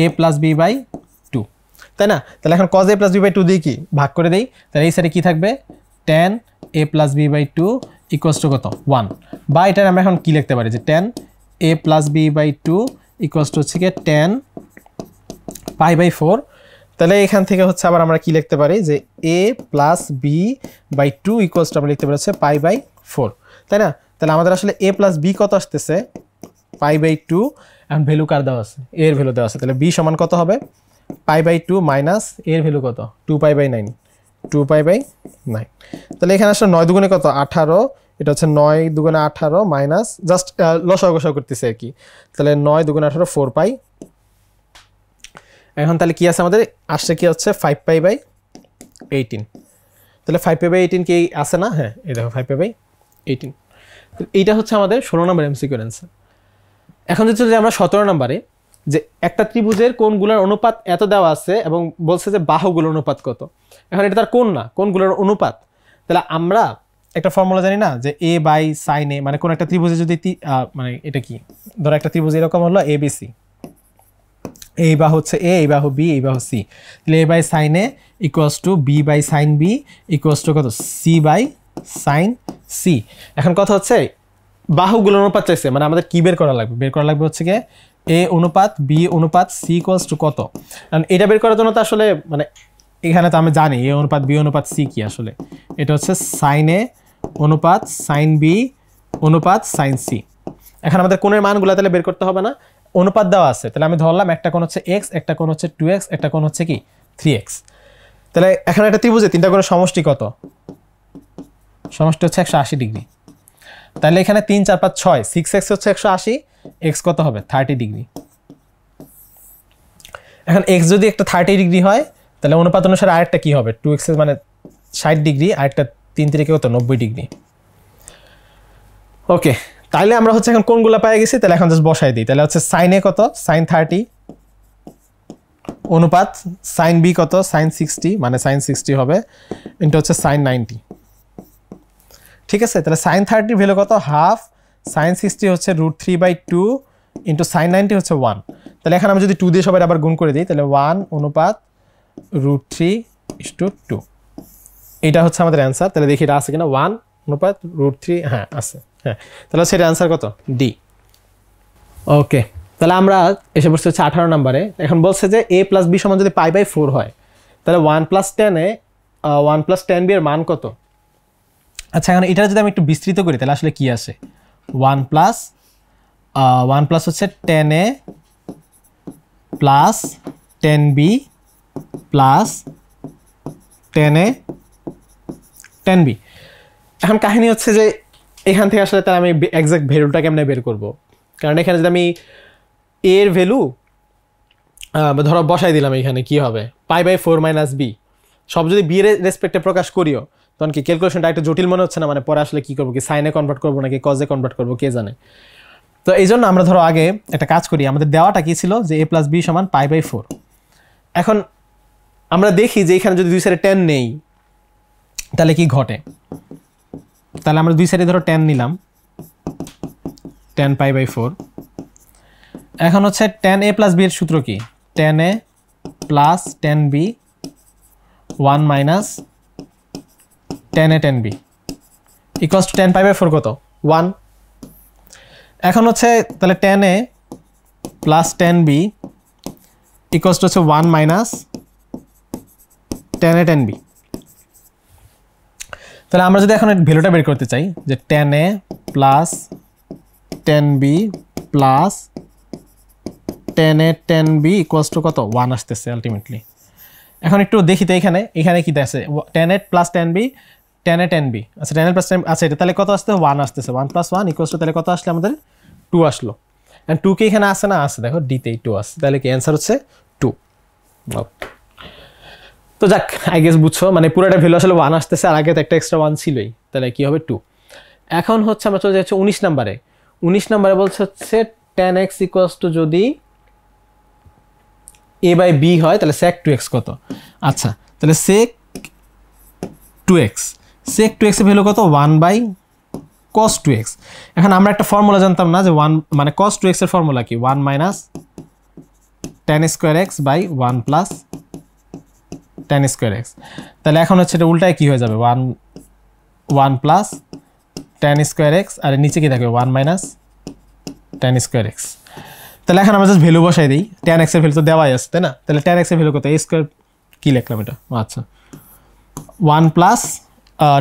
a + b/2 তাই না তাহলে এখন cos a + b/2 দিয়ে কি ভাগ করে দেই তাহলে এই সাইডে কি থাকবে tan a + b/2 equals to কত 1 বা এটা আমরা এখন কি লিখতে পারি যে tan a + b/2 equals to হচ্ছে কি tan π/4 তাহলে এখান থেকে হচ্ছে আবার আমরা কি লিখতে পারি যে a + b/2 ইকুয়ালস টু আমরা লিখতে পারি হচ্ছে π/4 তাই না তাহলে আমাদের আসলে a + b কত আসতেছে π/2 এখন ভ্যালু কার দেওয়া আছে a এর ভ্যালু দেওয়া আছে তাহলে b সমান কত হবে π/2 মাইনাস a এর ভ্যালু কত 2π/9 2π/9 তাহলে এখানে আসলে 9 দুগুণে কত 18 এটা হচ্ছে 9 দুগুণে 18 মাইনাস জাস্ট লসাগু করতেছে আর কি তাহলে 9 দুগুণে 18 4π এখন তাহলে কি আছে আমাদের আসছে কি হচ্ছে 5π/18 তাহলে 5π/18 কি আছে না হ্যাঁ এই দেখো 5π/18 এইটা হচ্ছে আমাদের 16 নম্বর এমসিকিউ অ্যান্সার এখন যদি আমরা 17 নম্বরে যে একটা ত্রিভুজের কোণগুলোর অনুপাত এত দেওয়া আছে এবং বলছে যে বাহুগুলোর অনুপাত কত এখন এটা তার কোণ না কোণগুলোর অনুপাত তাহলে আমরা একটা ফর্মুলা জানি না যে a/sin a মানে কোন একটা ত্রিভুজে যদি মানে এটা কি ধরো একটা ত্রিভুজ এরকম হলো abc এই বাহু হচ্ছে a এই বাহু b এই বাহু c তাহলে a/sin a equals to b/sin b equals to কত c/sin c এখন কথা হচ্ছে বাহুগুলোর অনুপাত চাইছে মানে আমাদের কি বের করা লাগবে হচ্ছে কি a অনুপাত b অনুপাত c ইকুয়ালস টু কত কারণ এটা বের করার জন্য তো আসলে মানে এখানে তো আমি জানি a অনুপাত b অনুপাত c কি আসলে এটা হচ্ছে sin a অনুপাত sin b অনুপাত sin c এখন আমাদের কোণের মানগুলো তাহলে বের করতে হবে না অনুপাত দেওয়া আছে তাহলে আমি ধরলাম একটা কোণ হচ্ছে x একটা কোণ হচ্ছে 2x একটা কোণ হচ্ছে কি 3x তাহলে এখন একটা ত্রিভুজে তিনটা কোণের সমষ্টি কত সমষ্টি হচ্ছে 180 ডিগ্রি তাহলে এখানে 3 4 5 6 6x হচ্ছে 180 x কত হবে 30 ডিগ্রি এখন x যদি একটা 30 ডিগ্রি হয় তাহলে অনুপাত অনুসারে আরেকটা কি হবে 2x এর মানে 60 ডিগ্রি আরেকটা 3 3 কত 90 ডিগ্রি ওকে তাহলে আমরা হচ্ছে এখন কোণগুলো পেয়ে গেছি তাহলে এখন জাস্ট বসাই দিই তাহলে হচ্ছে sin a কত sin 30 অনুপাত sin b কত sin 60 মানে sin 60 হবে ইনটু হচ্ছে sin 90 ঠিক আছে তাহলে sin 30 ভ্যালু কত হাফ sin 60 হচ্ছে √3/2 ইনটু sin 90 হচ্ছে 1 তাহলে এখন আমি যদি 2 দিয়ে সবাই আবার গুণ করে দিই তাহলে 1 অনুপাত √3:2 এটা হচ্ছে আমাদের অ্যান্সার তাহলে দেখি এটা আছে কিনা 1 অনুপাত √3 হ্যাঁ আছে হ্যাঁ তাহলে সেটা অ্যান্সার কত ডি ওকে তাহলে আমরা এসে বসতে হচ্ছে 18 নম্বরে এখন বলছে যে a + b সমান যদি π/4 হয় তাহলে 1 + 10 এ 1 + 10b এর মান কত আচ্ছা এখন এটা যদি আমি একটু বিস্তৃত করি তাহলে আসলে কি আসে 1 প্লাস হচ্ছে 10a plus 10b plus 10a 10b এখন কাহিনী হচ্ছে যে এখান থেকে আসলে তাহলে আমি এক্সাক্ট ভ্যালুটা কেমনে বের করব কারণ এখানে যদি আমি a এর ভ্যালু ধরো বসাই দিলাম এখানে কি হবে π/4 - b সব যদি b এর রেসপেক্টে প্রকাশ করিও তখন কি ক্যালকুলেশনটা একটু জটিল মনে হচ্ছে না মানে পরে আসলে কি করব কি সাইনে কনভার্ট করব নাকি কজে কনভার্ট করব কে জানে তো এই জন্য আমরা ধরো আগে একটা কাজ করি আমাদের দেওয়াটা কি ছিল যে a + b সমান π/4 এখন আমরা দেখি যে এখানে যদি দুই সাইডে 10 নেই তাহলে কি ঘটে তাহলে আমরা দুই সাইডে ধরো 10 নিলাম 10 π/4 এখন হচ্ছে 10a + b এর সূত্র কি 10a + 10b 1 minus 10a 10b equals to 10 π/4 কত 1 এখন হচ্ছে তাহলে 10a + 10b ইকুয়ালস টু হচ্ছে 1 মাইনাস 10a 10b তাহলে আমরা যদি এখন ভ্যালুটা বের করতে চাই যে 10a + 10b + tan a tan b equals to কত 1 আসতেছে আলটিমেটলি। এখন একটু দেখি তো এখানে কি আছে tan a plus tan b tan a tan b আচ্ছা tan a প্লাস tan আচ্ছা এটা তাহলে কত আসছে 1 আসতেছে 1 প্লাস 1 ইকুয়ালস টু তাহলে কত আসলে আমাদের 2 আসলো। এন্ড 2 কে এখানে আসে না আছে দেখো d তে 2 আসছে তাহলে কি অ্যানসার হচ্ছে 2। তো যাক আই গেস বুঝছো মানে পুরোটা ভ্যালু আসলে 1 আসতেছে আর আগে তো একটা এক্সট্রা 1 ছিলই তাহলে কি হবে 2। এখন হচ্ছে আমরা চলে যাচ্ছি 19 নম্বরে। 19 নম্বরে বলছে হচ্ছে tan x ইকুয়ালস টু যদি a বাই b হয় তাহলে sec 2x কত। আচ্ছা তাহলে sec 2x এর ভ্যালু কত 1 বাই cos 2x। এখন আমরা একটা ফর্মুলা জানতাম না যে 1 মানে cos 2x এর ফর্মুলা কি 1 minus tan square x by 1 plus tan square x। তাহলে এখন হচ্ছে এটা উল্টায় কি হয়ে যাবে 1 প্লাস tan স্কয়ার x আর নিচে কি থাকবে 1 মাইনাস tan স্কয়ার x। তাহলে এখন আমরা জাস্ট ভ্যালু বসাই দিই tan x এর ভ্যালু তো দেওয়াই আছে তাই না। তাহলে tan x এর ভ্যালু কত a স্কয়ার কি লিখলাম এটা আচ্ছা 1 প্লাস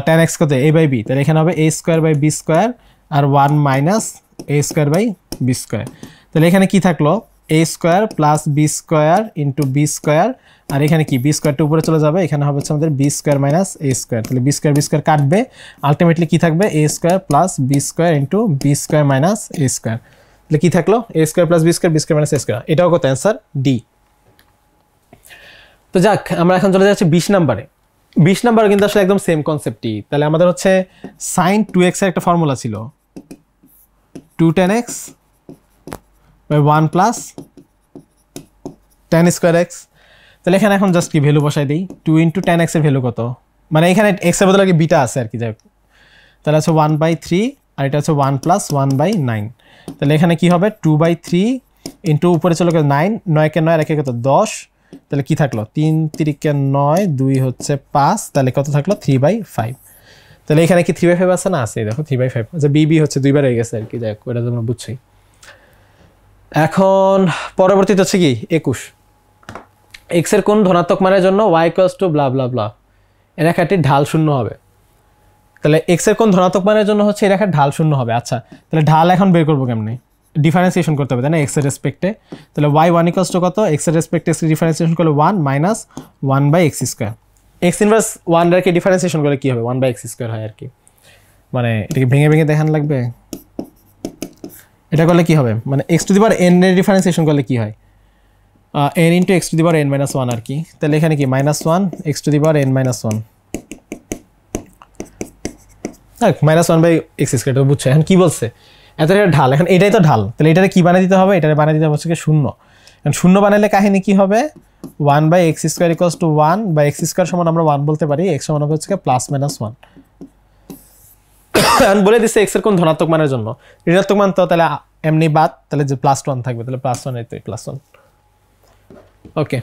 tan x কত a বাই b তাহলে এখানে হবে a square by b square আর 1 minus a square by b square. তাহলে এখানে কি থাকলো a square plus b square into b square আর এখানে কি b স্কয়ারটা উপরে চলে যাবে এখানে হবে আমাদের b square minus a square. তাহলে b স্কয়ার কাটবে আলটিমেটলি কি থাকবে a square plus b square into b square minus a square. তাহলে কি থাকলো a square plus b square minus a square. এটাও কত অ্যানসার ডি। তো যাক আমরা এখন চলে যাচ্ছি 20 নম্বরে। 20 নম্বরে কিন্তু আসলে একদম সেম কনসেপ্টই। তাহলে আমাদের হচ্ছে sin 2x এর একটা ফর্মুলা ছিল 2 tan x by 1 plus tan square x। তাহলে এখানে এখন জাস্ট কি ভ্যালু বসাই দিই 2 ইনটু tan x এর ভ্যালু কত মানে এখানে x এর বদলে কি বিটা আছে আর কি যাই। তাহলে আছে 1/3 আর এটা হচ্ছে 1 প্লাস 1/9। তাহলে এখানে কি হবে 2/3 ইনটু উপরে চলে গেল 9 9 কে 9 রেখে কত 10 তাহলে কি থাকলো 3 3 কে 9 2 হচ্ছে 5 তাহলে কত থাকলো 3/5। তাহলে এখানে কি 3/5 আছে না আছে দেখো 3/5 আচ্ছা বিবি হচ্ছে দুইবার হয়ে গেছে আর কি যাই ওটা তোমরা বুঝছোই। এখন পরবর্তীতে হচ্ছে কি 21 x এর কোন ধনাত্মক মানের জন্য y ইকুয়ালস টু ব্লা ব্লা ব্লা এর রেখাটির ঢাল শূন্য হবে। তাহলে x এর কোন ধনাত্মক মানের জন্য হচ্ছে এই রেখার ঢাল শূন্য হবে। আচ্ছা তাহলে ঢাল এখন বের করবো কেমনে ডিফারেন্সিয়েশন করতে হবে তাই না x এর রেসপেক্টে। তাহলে y1 ইকুয়ালস টু কত x এর রেসপেক্টে ডিফারেন্সিয়েশন করলে 1 minus 1/x square. x inverse 1 এর কে ডিফারেন্সিয়েশন করলে কি হবে 1/x স্কয়ার হয় আর কি মানে এটাকে ভেঙে ভেঙে দেখান লাগবে। এটা করলে কি হবে মানে x two the power n এর ডিফারেন্সিয়েশন করলে কি হয় n into x two the power n minus 1 আর কি। তাহলে এখানে কি -1 x two the power n minus 1 -1/x square এটা বুঝছো। এখন কি বলছে এত ঢাল এখন এটাই তো ঢাল তাহলে এটারে কি বানিয়ে দিতে হবে এটারে বানিয়ে দিতে হবে হচ্ছে কি শূন্য। এখন শূন্য বানাইলে কাহিনী কি হবে 1/x স্কয়ার ইকুয়ালস টু 1 বা x স্কয়ার সমান আমরা 1 বলতে পারি x সমান হবে হচ্ছে প্লাস মাইনাস 1। এখন বলে দিছে x এর কোন ধনাত্মক মানের জন্য ঋণাত্মক মান তো তাহলে এমনি বাদ তাহলে যে +1 থাকবে তাহলে +1 এই তো +1 ওকে।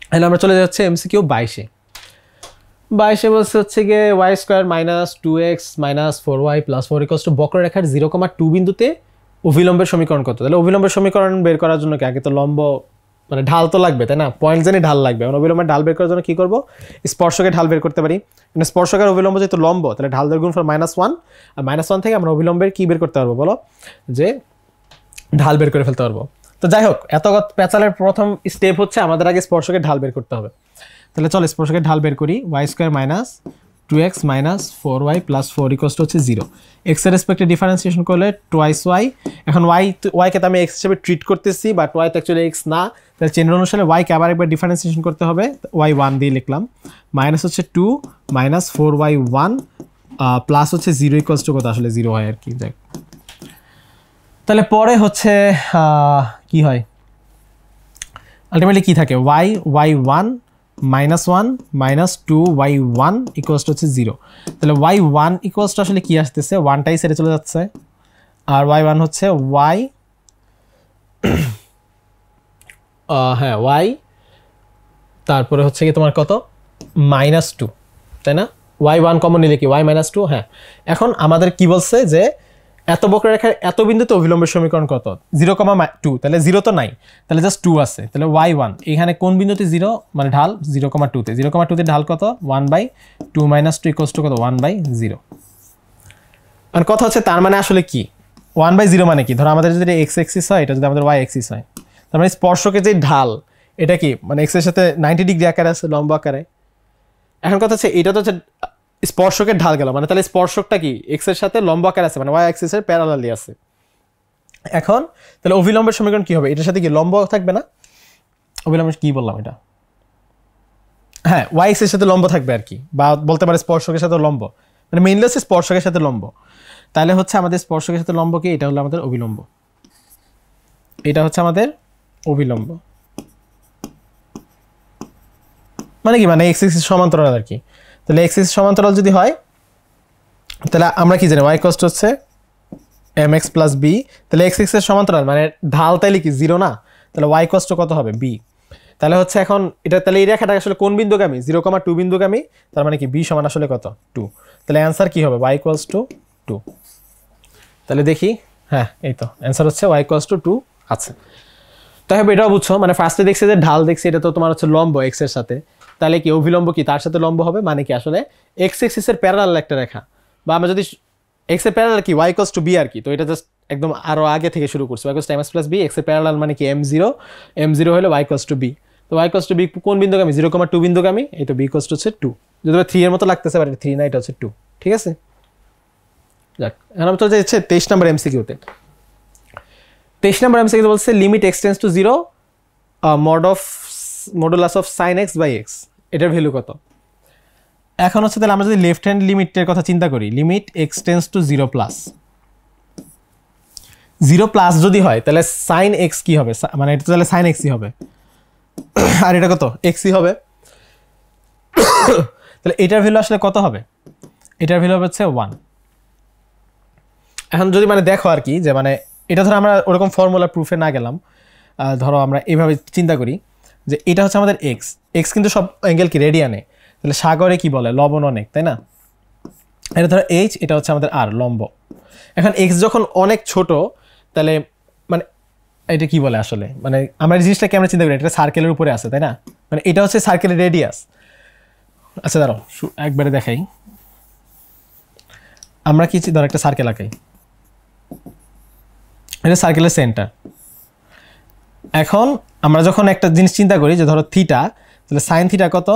তাহলে আমরা চলে যাচ্ছি এমসিকিউ 22 22 বলছে হচ্ছে গিয়ে y square minus 2x minus 4y plus 4 equals to বক্ররেখার 0,2 বিন্দুতে অভিলম্বের সমীকরণ কত। তাহলে অভিলম্বের সমীকরণ বের করার জন্য কি আগে তো লম্ব মানে ঢাল তো লাগবে তাই না পয়েন্ট জানি ঢাল লাগবে। এখন অভিলম্বের ঢাল বের করার জন্য কি করব স্পর্শকের ঢাল বের করতে পারি মানে স্পর্শকের অভিলম্ব যেহেতু লম্ব তাহলে ঢালদের গুণফল -1 আর -1 থেকে আমরা অভিলম্বের কি বের করতে পারবো বলো যে ঢাল বের করে ফেলতে পারবো। তো যাই হোক এত পেঁচালের প্রথম স্টেপ হচ্ছে আমাদের আগে স্পর্শকের ঢাল বের করতে হবে। তাহলে চল স্পর্শকের ঢাল বের করি y square minus 2x minus 4y plus 4 equals to হচ্ছে 0 x এর রেসপেক্টে ডিফারেন্সিয়েশন করলে টুয়াইস y। এখন y কে তো আমি x হিসেবে ট্রিট করতেছি বাট y তো অ্যাকচুয়ালি x না তাহলে চেনের অনুসারে y কে আবার একবার ডিফারেন্সিয়েশন করতে হবে y1 দিয়ে লিখলাম মাইনাস হচ্ছে 2 মাইনাস 4y1 প্লাস হচ্ছে 0 ইকুয়ালস টু কত আসলে 0 হয় আর কি দেখ। তাহলে পরে হচ্ছে কি হয় আলটিমেটলি কি থাকে y1 -1 minus 2y1 equals to হচ্ছে 0। তাহলে y1 ইকুয়ালস টু আসলে কি আসতেছে 1টাই সেরে চলে যাচ্ছে আর y1 হচ্ছে y হ্যাঁ y তারপরে হচ্ছে কি তোমার কত -2 তাই না y1 কমন নিলে কি y -2 হ্যাঁ। এখন আমাদের কি বলছে যে এত বক্ররেখার এত বিন্দুতে অভিলম্বের সমীকরণ কত 0,2 তাহলে 0 তো নাই তাহলে জাস্ট 2 আছে তাহলে y1 এখানে কোন বিন্দুতে 0 মানে ঢাল 0,2 তে 0,2 তে ঢাল কত 1/2 - 2 ইকুয়ালস টু কত 1/0 আর কথা হচ্ছে তার মানে আসলে কি 1/0 মানে কি ধরো আমাদের যদি x এক্সিস হয় এটা যদি আমাদের y এক্সিস হয় তার মানে স্পর্শকের যে ঢাল এটা কি মানে এক্স এর সাথে 90 ডিগ্রি আকারে আছে, লম্ব আকারে। এখন কথা হচ্ছে এটা তো হচ্ছে স্পর্শকের ঢাল গেল, মানে তাহলে স্পর্শকটা কি এক্স এর সাথে লম্ব আকারে আছে, মানে ওয়াই অ্যাক্সিস এর প্যারালালি আছে। এখন তাহলে অভিলম্বের সমীকরণ কি হবে, এটার সাথে কি লম্ব থাকবে না? অভিলম্ব কি বললাম এটা, হ্যাঁ ওয়াই এক্স এর সাথে লম্ব থাকবে আর কি, বা বলতে পারে স্পর্শকের সাথে লম্ব, মানে মেইনলি হচ্ছে স্পর্শকের সাথে লম্ব। তাহলে হচ্ছে আমাদের স্পর্শকের সাথে লম্ব কি, এটা হলো আমাদের অভিলম্ব, এটা হচ্ছে আমাদের অভিলম্ব। মানে কি, মানে এক্স এক্সিস সমান্তরাল আর কি। তাহলে এক্স এক্সিস সমান্তরাল যদি হয় তাহলে আমরা কি জানি ওয়াই কস্ট হচ্ছে এম এক্স প্লাস বি। তাহলে এক্স এক্স এর সমান্তরাল মানে ঢাল তাইলে কি 0 না, তাহলে ওয়াই কস্ট কত হবে বি। তাহলে হচ্ছে এখন এটা তাহলে এই রেখাটা আসলে কোন বিন্দুগামী, 0,2 বিন্দুগামী, তার মানে কি বি সমান আসলে কত 2। তাহলে অ্যান্সার কি হবে ওয়াই ইকুয়ালস টু 2। তাহলে দেখি, হ্যাঁ এই তো অ্যান্সার হচ্ছে ওয়াই ইকুয়ালস টু 2 আছে। তাই হবে এটাও বুঝছো, মানে ফার্স্টে দেখছি যে ঢাল দেখছি, এটা তো তোমার হচ্ছে লম্ব এক্স এর সাথে, তাহলে কি অভিলম্ব কি তার সাথে লম্ব হবে, মানে কি আসলে এক্স এক্সিসের প্যারালাল একটা রেখা, বা আমরা যদি এক্স এর প্যারালাল কি ওয়াই ইকুয়ালস টু বি আর কি, তো এটা জাস্ট একদম আরো আগে থেকে শুরু করছি, y equals to m x plus b, x এর প্যারালাল মানে কি m0 হলো ওয়াই ইকুয়ালস টু বি। তো ওয়াই ইকুয়ালস টু বি কোন বিন্দুগামী, 0,2 বিন্দুগামী, এই তো বি ইকুয়ালস টু হচ্ছে 2, যদি 3 এর মতো লাগতেছে বাট 3 না, এটা হচ্ছে 2, ঠিক আছে। যাক এখন আমরা চলে যাচ্ছি 23 নম্বর এমসিকিউতে। 23 নম্বর এমসিকিউ বলছে limit x tends to 0 modulus of sine x by x, এটার ভ্যালু কত। এখন হচ্ছে তাহলে আমরা যদি লেফট হ্যান্ড লিমিটের কথা চিন্তা করি, limit x tends to 0 plus, 0 plus যদি হয় তাহলে সাইন এক্স কি হবে, মানে এটা তাহলে সাইন এক্সই হবে, আর এটা কত এক্সই হবে। তাহলে এটার ভ্যালু আসলে কত হবে, এটার ভ্যালু হচ্ছে 1। এখন যদি মানে দেখো আর কি, যে মানে এটা ধরো আমরা ওরকম ফর্মুলা প্রুফে না গেলাম, ধরো আমরা এইভাবে চিন্তা করি যে এটা হচ্ছে আমাদের এক্স, এক্স কিন্তু সব অ্যাঙ্গেল কি রেডিয়ানে, তাহলে সাগরে কি বলে লবণ অনেক, তাই না। এটা ধরো এইচ, এটা হচ্ছে আমাদের আর লম্ব। এখন এক্স যখন অনেক ছোট তাহলে মানে এটা কি বলে আসলে, মানে আমরা এই জিনিসটা কেমন চিন্তা করি, এটা সার্কেলের উপরে আছে তাই না, মানে এটা হচ্ছে সার্কেলের রেডিয়াস। আচ্ছা দাঁড়াও একবারে দেখাই, আমরা কি ধরো একটা সার্কেল আঁকাই, এটা সার্কেলের সেন্টার। এখন আমরা যখন একটা জিনিস চিন্তা করি যে ধরো থিটা, তাহলে সাইন থিটা কত,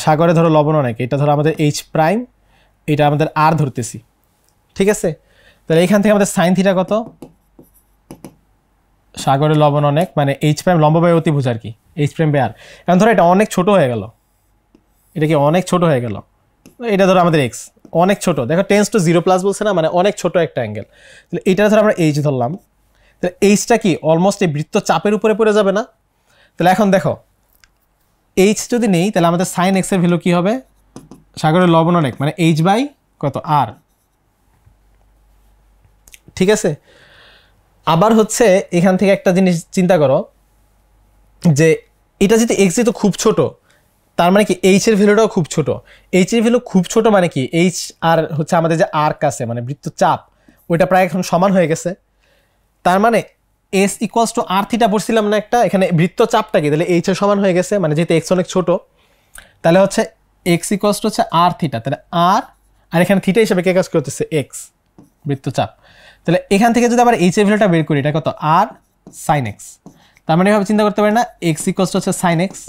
সাগরে ধরো লবণ অনেক, এটা ধরো আমাদের এইচ প্রাইম, এটা আমাদের আর ধরতেছি, ঠিক আছে। তাহলে এখান থেকে আমাদের সাইন থিটা কত, সাগরে লবণ অনেক মানে এইচ প্রাইম লম্ব বাই অতিভুজ আর কি, এইচ প্রাইম বাই আর। কারণ ধরো এটা অনেক ছোট হয়ে গেল, এটা কি অনেক ছোট হয়ে গেল, এটা ধরো আমাদের এক্স অনেক ছোট, দেখো টেন্স টু 0 প্লাস বলছে না, মানে অনেক ছোট একটা অ্যাঙ্গেল। তাহলে এটা ধরো আমরা এইচ ধরলাম, তাহলে এইচটা কি অলমোস্ট এই বৃত্ত চাপের উপরে পড়ে যাবে না। তাহলে এখন দেখো এইচ যদি নেই তাহলে আমাদের সাইন এক্স এর ভ্যালু কি হবে, সাগরের লবণ অনেক মানে এইচ বাই কত আর, ঠিক আছে। আবার হচ্ছে এখান থেকে একটা জিনিস চিন্তা করো যে এটা যদি এক্স যেহেতু খুব ছোট, তার মানে কি এইচ এর ভ্যালুটাও খুব ছোট, এইচ এর ভ্যালু খুব ছোট মানে কি এইচ আর হচ্ছে আমাদের যে আর্ক আছে মানে বৃত্তচাপ ওইটা প্রায় এখন সমান হয়ে গেছে। তার মানে s equals to r theta পড়ছিলাম না একটা, এখানে বৃত্তচাপটা কি তাহলে এইচ এর সমান হয়ে গেছে, মানে যেহেতু এক্স অনেক ছোট তাহলে হচ্ছে এক্স ইকুয়ালস টু হচ্ছে আর থিটা, তাহলে আর এখানে থিটা হিসেবে কে কাজ করতেছে এক্স বৃত্তচাপ। তাহলে এখান থেকে যদি আবার এইচ এর ভ্যালুটা বের করি, এটা কত আর সাইন এক্স, তার মানে এভাবে চিন্তা করতে পারি না এক্স ইকুয়ালস টু হচ্ছে সাইন এক্স,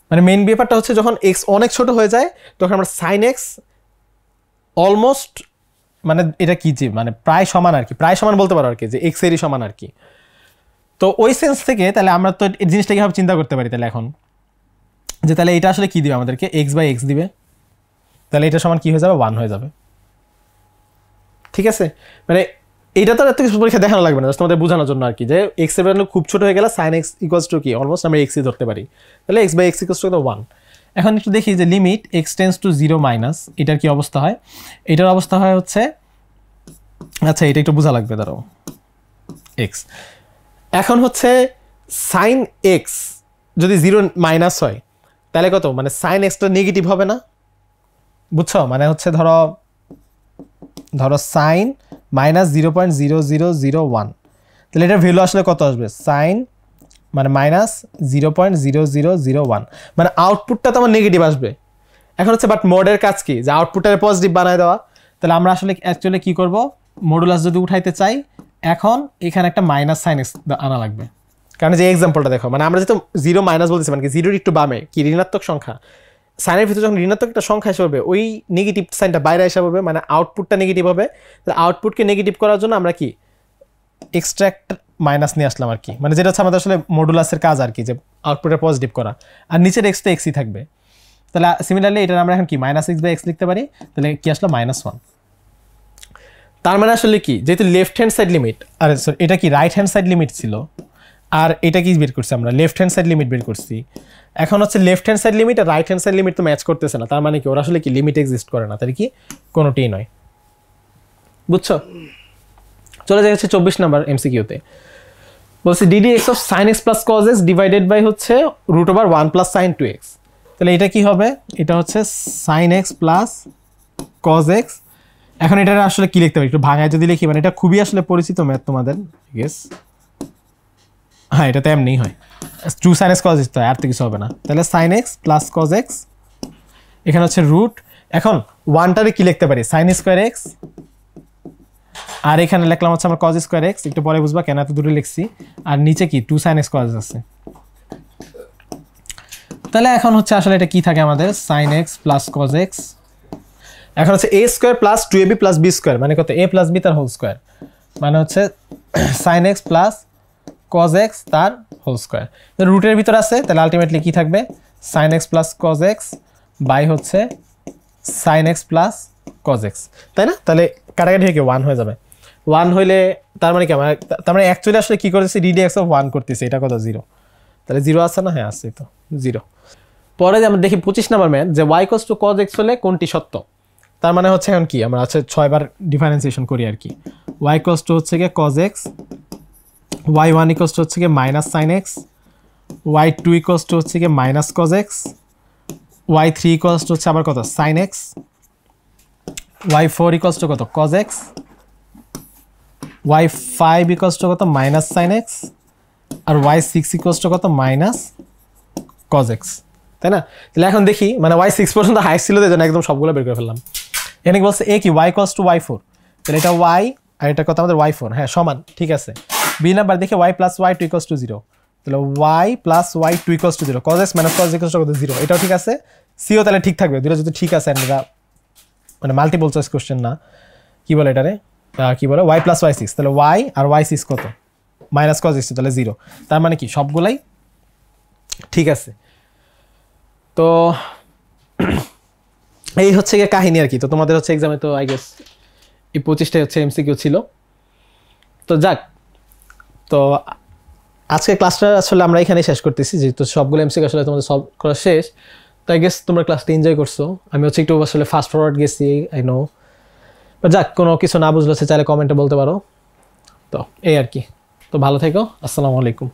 মানে মেইন ব্যাপারটা হচ্ছে যখন এক্স অনেক ছোট হয়ে যায় তখন আমরা সাইন এক্স অলমোস্ট মানে এটা কি যে মানে প্রায় সমান আর কি, প্রায় সমান বলতে পারো আর কি, যে এক্স এরই সমান আর কি। তো ওই সেন্স থেকে তাহলে আমরা তো এই জিনিসটা কীভাবে চিন্তা করতে পারি তাহলে এখন, যে তাহলে এটা আসলে কী দিবে আমাদেরকে এক্স বাই এক্স দিবে, তাহলে এটা সমান কী হয়ে যাবে 1 হয়ে যাবে, ঠিক আছে। মানে এইটা তো এত কিছু পরীক্ষা দেখানো লাগবে না, জাস্ট আমাদের বোঝানোর জন্য আর কি, যে এক্স এর ভ্যালু খুব ছোট হয়ে গেলে সাইন এক্স ইকুয়ালস টু কি অলমোস্ট আমরা এক্সই ধরতে পারি, তাহলে x by x equals to 1। এখন একটু দেখি যে limit x tends to 0 minus, এটার কি অবস্থা হয়, এটার অবস্থা হয় হচ্ছে, আচ্ছা এটা একটু বোঝা লাগবে দাঁড়াও, এক্স এখন হচ্ছে সাইন এক্স যদি 0 মাইনাস হয় তাহলে কত, মানে সাইন এক্সটা নেগেটিভ হবে না, বুঝছো, মানে হচ্ছে ধরো সাইন মাইনাস 0.0001, তাহলে এটার ভ্যালু আসলে কত আসবে, সাইন মানে মাইনাস 0.0001, মানে আউটপুটটা তো আমার নেগেটিভ আসবে। এখন হচ্ছে বাট মোডের কাজ কি, যে আউটপুটটাকে পজিটিভ বানায় দেওয়া, তাহলে আমরা আসলে অ্যাকচুয়ালি কী করবো, মডুলাস যদি উঠাইতে চাই এখন এখানে একটা মাইনাস সাইন এক্স আনা লাগবে, কারণ যে এক্সাম্পলটা দেখো, মানে আমরা যেহেতু জিরো মাইনাস বলতেছি, মানে কি জিরোর একটু বামে কি ঋণাত্মক সংখ্যা, সাইনের ভিতরে যখন ঋণাত্মক একটা সংখ্যা এসে হবে, ওই নেগেটিভ সাইনটা বাইরে এসে হবে, মানে আউটপুটটা নেগেটিভ হবে। তাহলে আউটপুটকে নেগেটিভ করার জন্য আমরা কি এক্সট্রা একটা মাইনাস নিয়ে আসলাম আর কি, মানে যেটা হচ্ছে আমাদের আসলে মডুলাসের কাজ আর কি, যে আউটপুটটা পজিটিভ করা, আর নিচের এক্স তো এক্সই থাকবে। তাহলে সিমিলারলি এটা আমরা এখন কি মাইনাস এক্স বাই এক্স লিখতে পারি, তাহলে কি আসলো -1। তার মানে আসলে কি, যেহেতু লেফট হ্যান্ড সাইড লিমিট, আরে সরি এটা কি রাইট হ্যান্ড সাইড লিমিট ছিল, আর এটা কি বের করছি আমরা লেফট হ্যান্ড সাইড লিমিট বের করছি। এখন হচ্ছে লেফট হ্যান্ড সাইড লিমিট আর রাইট হ্যান্ড সাইড লিমিট তো ম্যাচ করতেছে না, তার মানে কি ওরা আসলে কি লিমিট এক্সিস্ট করে না, তাহলে কি কোনোটিই নয়। বুঝছো? চলে যাচ্ছে 24 নাম্বার এমসিকিউতে। বলছি d d x of sine x plus cos x divided by হচ্ছে √1 প্লাস সাইন 2x। তাহলে এটা কি হবে, এটা হচ্ছে sine x plus cos x. এখন এটা আসলে কি লিখতে পারি, একটু ভাঙায় যদি লিখি, মানে এটা খুবই আসলে পরিচিত ম্যাথ তোমাদের, গেস হ্যাঁ এটা তো এমনিই হয়, 2 sin x cos x, তো আর তো কিছু হবে না। তাহলে sin x plus cos x, এখানে হচ্ছে রুট, এখন ওয়ানটারে কি লিখতে পারি sin স্কয়ার x, আর এখানে লিখলাম হচ্ছে আমরা cos স্কয়ার x, একটু পরে বুঝবা কেন এত দূরে লিখছি, আর নিচে কি 2 sin x cos x আছে। তাহলে এখন হচ্ছে আসলে এটা কি থাকে আমাদের sin x plus cos x, এখন হচ্ছে a square plus 2ab plus b square, মানে কত a প্লাস b তার হোল স্কয়ার, মানে হচ্ছে sin x plus cos x তার হোল স্কয়ার। রুটের ভিতর আছে, তাহলে আলটিমেটলি কি থাকবে sin x plus cos x by হচ্ছে sin x plus cos x, তাই না? তাহলে কাটাকাটি হয়ে 1 হয়ে যাবে। 1 হইলে তার মানে কি আমার, তার মানে অ্যাকচুয়ালি আসলে কি করেছি ddx অফ 1 করতেছি, এটা কত 0, তাহলে 0 আছে না, হ্যাঁ আছে তো 0। পরে আমরা দেখি 25 নাম্বার ম্যাথ, যে y cos cos x হলে কোনটি সত্য। তার মানে হচ্ছে এখন কি আমরা আছে 6 বার ডিফারেন্সিয়েশন করি আর কি। y cos হচ্ছে কি cos x, y1 equals to হচ্ছে কি minus sine x, y2 equals to হচ্ছে কি minus cos x, y3 equals to হচ্ছে আবার কত sine x, y4 equals to কত cos x, y5 equals to কত মাইনাস সাইন এক্স, আর y6 ইকুয়ালস টু কত মাইনাস কজ এক্স, তাই না? তাহলে এখন দেখি, মানে y6 পর্যন্ত হাইস্ট ছিল, তাই জন্য একদম সবগুলো বের করে ফেললাম। এখানে বলছে এ কি y ইকুয়ালস টু y4, তাহলে এটা y আর এটা কত আমাদের y4, হ্যাঁ সমান, ঠিক আছে। বি নাম্বার দেখে y plus y2 equals to 0, তাহলে y plus y2 equals to 0, cos x minus cos equals to 0, এটাও ঠিক আছে। সিও তাহলে ঠিক থাকবে, দুটো যদি ঠিক আছে, আমরা মানে মাল্টিপল চয়েস কোশ্চেন না, কি বলে এটারে, কি বলে y প্লাস y6, তাহলে y আর y6 কত মাইনাস cos x, তাহলে 0, তার মানে কি সবগুলাই ঠিক আছে। তো এই হচ্ছে গিয়ে কাহিনী আর কি। তো তোমাদের হচ্ছে এক্সামে তো আই গেস এই 25টাই হচ্ছে এমসিকিউ ছিল। তো যাক, তো আজকে ক্লাসটা আসলে আমরা এখানেই শেষ করতেছি, যেহেতু সবগুলো এমসিকিউ আসলে তোমাদের সলভ করা শেষ। তো আই গেস তোমরা ক্লাসটা এনজয় করছো, আমি হচ্ছে একটু আসলে ফাস্ট ফরওয়ার্ড গেছি, আই নো। বাট যাক, কোনো কিছু না বুঝলে চাইলে কমেন্টে বলতে পারো। তো এই আর কি, তো ভালো থেকো, আসসালামু আলাইকুম।